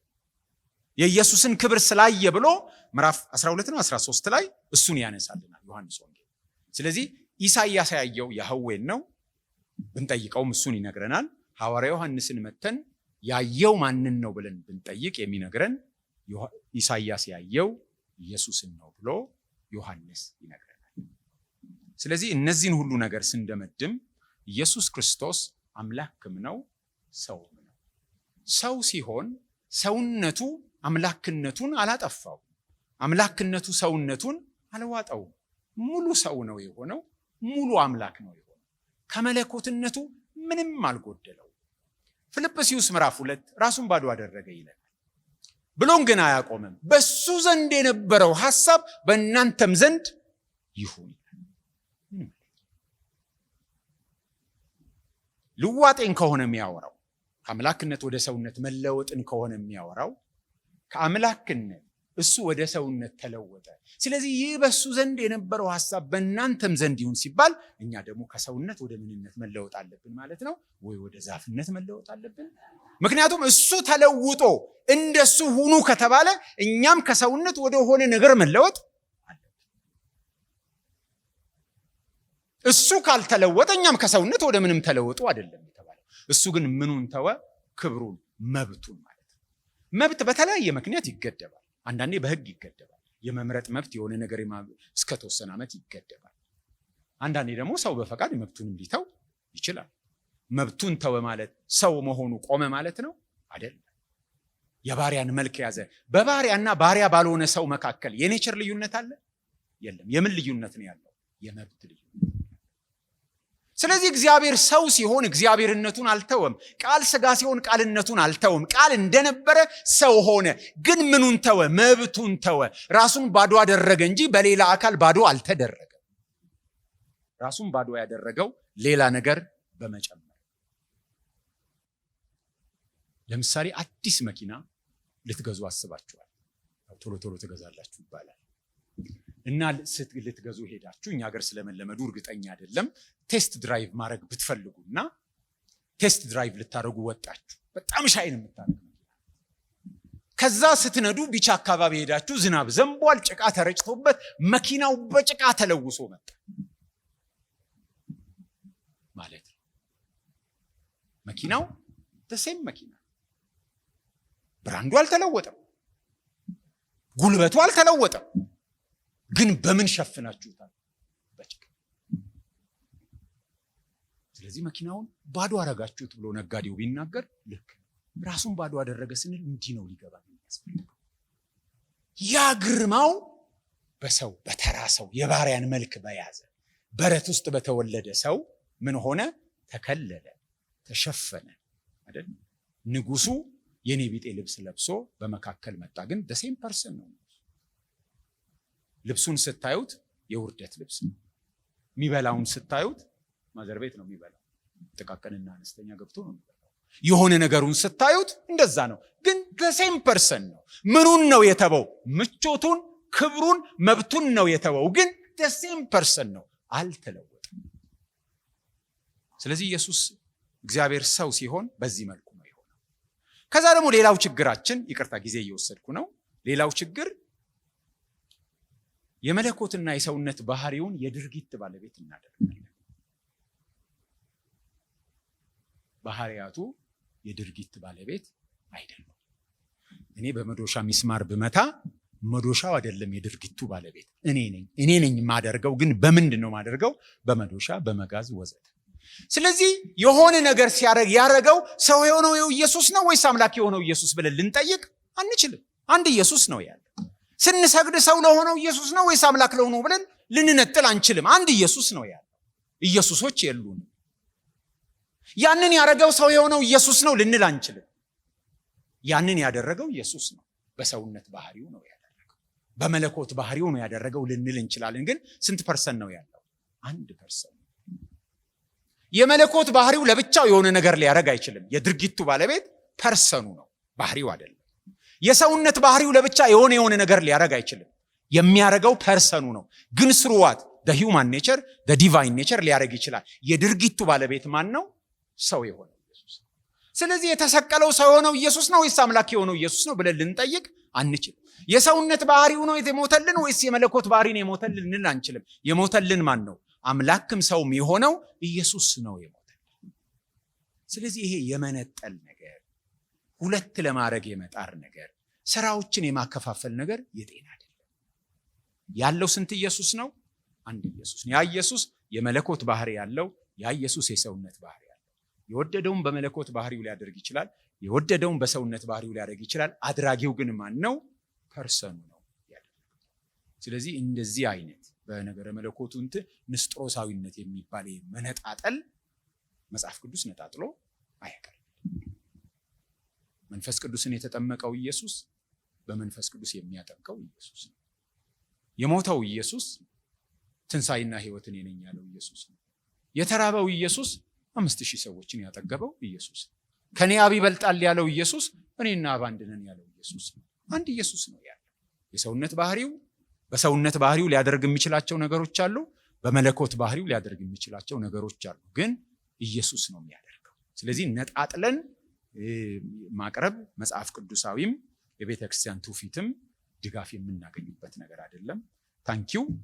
የኢየሱስን ክብር ስላየ ብሎ ምዕራፍ 12 ነው 13 ላይ እሱን ያነሳልናል ዮሐንስ ወንጌል። ስለዚህ ኢሳይያስ ያየው ያህዌን ነው ብንጠይቀውም እሱን ይነግረናል። ሐዋርያው ዮሐንስን መተን ያየው ማንን ነው ብለን ብንጠይቅ የሚነግረን ኢሳይያስ ያየው ኢየሱስን ነው ብሎ ዮሐንስ ይነግረናል። ስለዚህ እነዚህን ሁሉ ነገር ስንደመድም ኢየሱስ ክርስቶስ አምላክም ነው ሰውም ነው። ሰው ሲሆን ሰውነቱ አምላክነቱን አላጠፋው፣ አምላክነቱ ሰውነቱን አልዋጠውም። ሙሉ ሰው ነው የሆነው፣ ሙሉ አምላክ ነው የሆነው። ከመለኮትነቱ ምንም አልጎደለው። ፊልጵስዩስ ምዕራፍ 2 ራሱን ባዶ አደረገ ይላል። ብሎን ግን አያቆምም። በሱ ዘንድ የነበረው ሐሳብ በእናንተም ዘንድ ይሁን። ልዋጤን ከሆነ የሚያወራው ከአምላክነት ወደ ሰውነት መለወጥን ከሆነ የሚያወራው ከአምላክነት እሱ ወደ ሰውነት ተለወጠ። ስለዚህ ይህ በሱ ዘንድ የነበረው ሐሳብ በእናንተም ዘንድ ይሁን ሲባል እኛ ደግሞ ከሰውነት ወደ ምንነት መለወጥ አለብን ማለት ነው ወይ ወደ ዛፍነት መለወጥ አለብን? ምክንያቱም እሱ ተለውጦ እንደሱ ሁኑ ከተባለ እኛም ከሰውነት ወደ ሆነ ነገር መለወጥ አለብን። እሱ ካልተለወጠ እኛም ከሰውነት ወደ ምንም ተለወጡ አይደለም የተባለው። እሱ ግን ምኑን ተወ? ክብሩን፣ መብቱን ማለት ነው። መብት በተለያየ ምክንያት ይገደባል። አንዳንዴ በሕግ ይገደባል። የመምረጥ መብት የሆነ ነገር እስከ ተወሰነ ዓመት ይገደባል። አንዳንዴ ደግሞ ሰው በፈቃድ መብቱን ሊተው ይችላል። መብቱን ተወ ማለት ሰው መሆኑ ቆመ ማለት ነው አይደለም። የባሪያን መልክ ያዘ። በባሪያና ባሪያ ባልሆነ ሰው መካከል የኔቸር ልዩነት አለ? የለም። የምን ልዩነት ነው ያለው? የመብት ልዩነት። ስለዚህ እግዚአብሔር ሰው ሲሆን እግዚአብሔርነቱን አልተወም። ቃል ሥጋ ሲሆን ቃልነቱን አልተወም። ቃል እንደነበረ ሰው ሆነ። ግን ምኑን ተወ? መብቱን ተወ። ራሱን ባዶ አደረገ እንጂ በሌላ አካል ባዶ አልተደረገም። ራሱን ባዶ ያደረገው ሌላ ነገር በመጨመር። ለምሳሌ አዲስ መኪና ልትገዙ አስባችኋል። ቶሎ ቶሎ ትገዛላችሁ ይባላል እና ልትገዙ ሄዳችሁ እኛ ሀገር ስለመለመዱ እርግጠኛ አይደለም። ቴስት ድራይቭ ማድረግ ብትፈልጉና ቴስት ድራይቭ ልታደርጉ ወጣችሁ። በጣም ሻይን የምታደርጉ ከዛ ስትነዱ ቢቻ አካባቢ ሄዳችሁ ዝናብ ዘንቧል፣ ጭቃ ተረጭቶበት መኪናው በጭቃ ተለውሶ መጣ ማለት ነው። መኪናው ተሴም መኪና፣ ብራንዱ አልተለወጠም፣ ጉልበቱ አልተለወጠም። ግን በምን ሸፍናችሁታል? በጭቃ። ስለዚህ መኪናውን ባዶ አረጋችሁት ብሎ ነጋዴው ቢናገር ልክ ራሱን ባዶ አደረገ ስንል እንዲህ ነው ሊገባ የሚያስፈልገው። ያ ግርማው በሰው በተራ ሰው የባሪያን መልክ በያዘ በረት ውስጥ በተወለደ ሰው ምን ሆነ? ተከለለ፣ ተሸፈነ አይደል? ንጉሱ የኔ ቢጤ ልብስ ለብሶ በመካከል መጣ። ግን ደሴም ፐርሰን ነው። ልብሱን ስታዩት የውርደት ልብስ ነው። የሚበላውን ስታዩት ማዘር ቤት ነው የሚበላው። ጥቃቅንና አነስተኛ ገብቶ ነው የሚበላው። የሆነ ነገሩን ስታዩት እንደዛ ነው። ግን ደሴም ፐርሰን ነው። ምኑን ነው የተወው? ምቾቱን፣ ክብሩን፣ መብቱን ነው የተወው። ግን ደሴም ፐርሰን ነው፣ አልተለወጠም። ስለዚህ ኢየሱስ እግዚአብሔር ሰው ሲሆን በዚህ መልኩ ነው የሆነው። ከዛ ደግሞ ሌላው ችግራችን፣ ይቅርታ ጊዜ እየወሰድኩ ነው። ሌላው ችግር የመለኮትና የሰውነት ባህሪውን የድርጊት ባለቤት እናደርጋለን። ባህሪያቱ የድርጊት ባለቤት አይደለም። እኔ በመዶሻ ሚስማር ብመታ መዶሻው አይደለም የድርጊቱ ባለቤት እኔ ነኝ የማደርገው። ግን በምንድን ነው የማደርገው? በመዶሻ በመጋዝ ወዘተ። ስለዚህ የሆነ ነገር ሲያደርግ ያደረገው ሰው የሆነው ኢየሱስ ነው ወይስ አምላክ የሆነው ኢየሱስ ብለን ልንጠይቅ አንችልም። አንድ ኢየሱስ ነው ያለው። ስንሰግድ ሰው ለሆነው ኢየሱስ ነው ወይስ አምላክ ለሆነው ብለን ልንነጥል አንችልም። አንድ ኢየሱስ ነው ያለው። ኢየሱሶች የሉንም። ያንን ያደረገው ሰው የሆነው ኢየሱስ ነው ልንል አንችልም። ያንን ያደረገው ኢየሱስ ነው። በሰውነት ባህሪው ነው ያደረገው፣ በመለኮት ባህሪው ነው ያደረገው ልንል እንችላለን። ግን ስንት ፐርሰንት ነው ያለው? 1%። የመለኮት ባህሪው ለብቻው የሆነ ነገር ሊያደርግ አይችልም። የድርጊቱ ባለቤት ፐርሰኑ ነው፣ ባህሪው አይደለም። የሰውነት ባህሪው ለብቻ የሆነ ነገር ሊያደርግ አይችልም። የሚያደርገው ፐርሰኑ ነው። ግን ስሩዋት the nature the divine nature ሊያደርግ ይችላል። የድርጊቱ ባለቤት ማን ነው? ሰው የሆነው ኢየሱስ። ስለዚህ የተሰቀለው ሰው የሆነው ኢየሱስ ነው ወይስ አምላክ የሆነው ኢየሱስ ነው ብለን ልንጠይቅ አንችልም። የሰውነት ባህሪው ነው የሞተልን ወይስ የመለኮት ባህሪ ነው የሞተልን ልንል አንችልም። የሞተልን ማን ነው? አምላክም ሰውም የሆነው ኢየሱስ ነው የሞተልን። ስለዚህ ይሄ የመነጠል ነገር፣ ሁለት ለማድረግ የመጣር ነገር፣ ስራዎችን የማከፋፈል ነገር የጤና አይደለም። ያለው ስንት ኢየሱስ ነው? አንድ ኢየሱስ ነው። ያ ኢየሱስ የመለኮት ባህሪ ያለው፣ ያ ኢየሱስ የሰውነት ባህሪ ያለው። የወደደውን በመለኮት ባህሪው ሊያደርግ ይችላል፣ የወደደውን በሰውነት ባህሪው ሊያደርግ ይችላል። አድራጊው ግን ማን ነው? ፐርሰኑ ነው ያደረገው። ስለዚህ እንደዚህ አይነት በነገረ መለኮቱ ንስጥሮሳዊነት የሚባል መነጣጠል መጽሐፍ ቅዱስ ነጣጥሎ አያቀርም። መንፈስ ቅዱስን የተጠመቀው ኢየሱስ በመንፈስ ቅዱስ የሚያጠምቀው ኢየሱስ ነው። የሞተው ኢየሱስ ትንሣኤና ሕይወትን ነኝ ያለው ኢየሱስ ነው። የተራበው ኢየሱስ 5000 ሰዎችን ያጠገበው ኢየሱስ ነው። ከኔ አብ ይበልጣል ያለው ኢየሱስ እኔና አብ አንድ ነን ያለው ኢየሱስ ነው። አንድ ኢየሱስ ነው ያለው። የሰውነት ባህሪው በሰውነት ባህሪው ሊያደርግ የሚችላቸው ነገሮች አሉ፣ በመለኮት ባህሪው ሊያደርግ የሚችላቸው ነገሮች አሉ። ግን ኢየሱስ ነው የሚያደርገው። ስለዚህ ነጣጥለን ማቅረብ መጽሐፍ ቅዱሳዊም የቤተ ክርስቲያን ትውፊትም ድጋፍ የምናገኝበት ነገር አይደለም። ታንኪው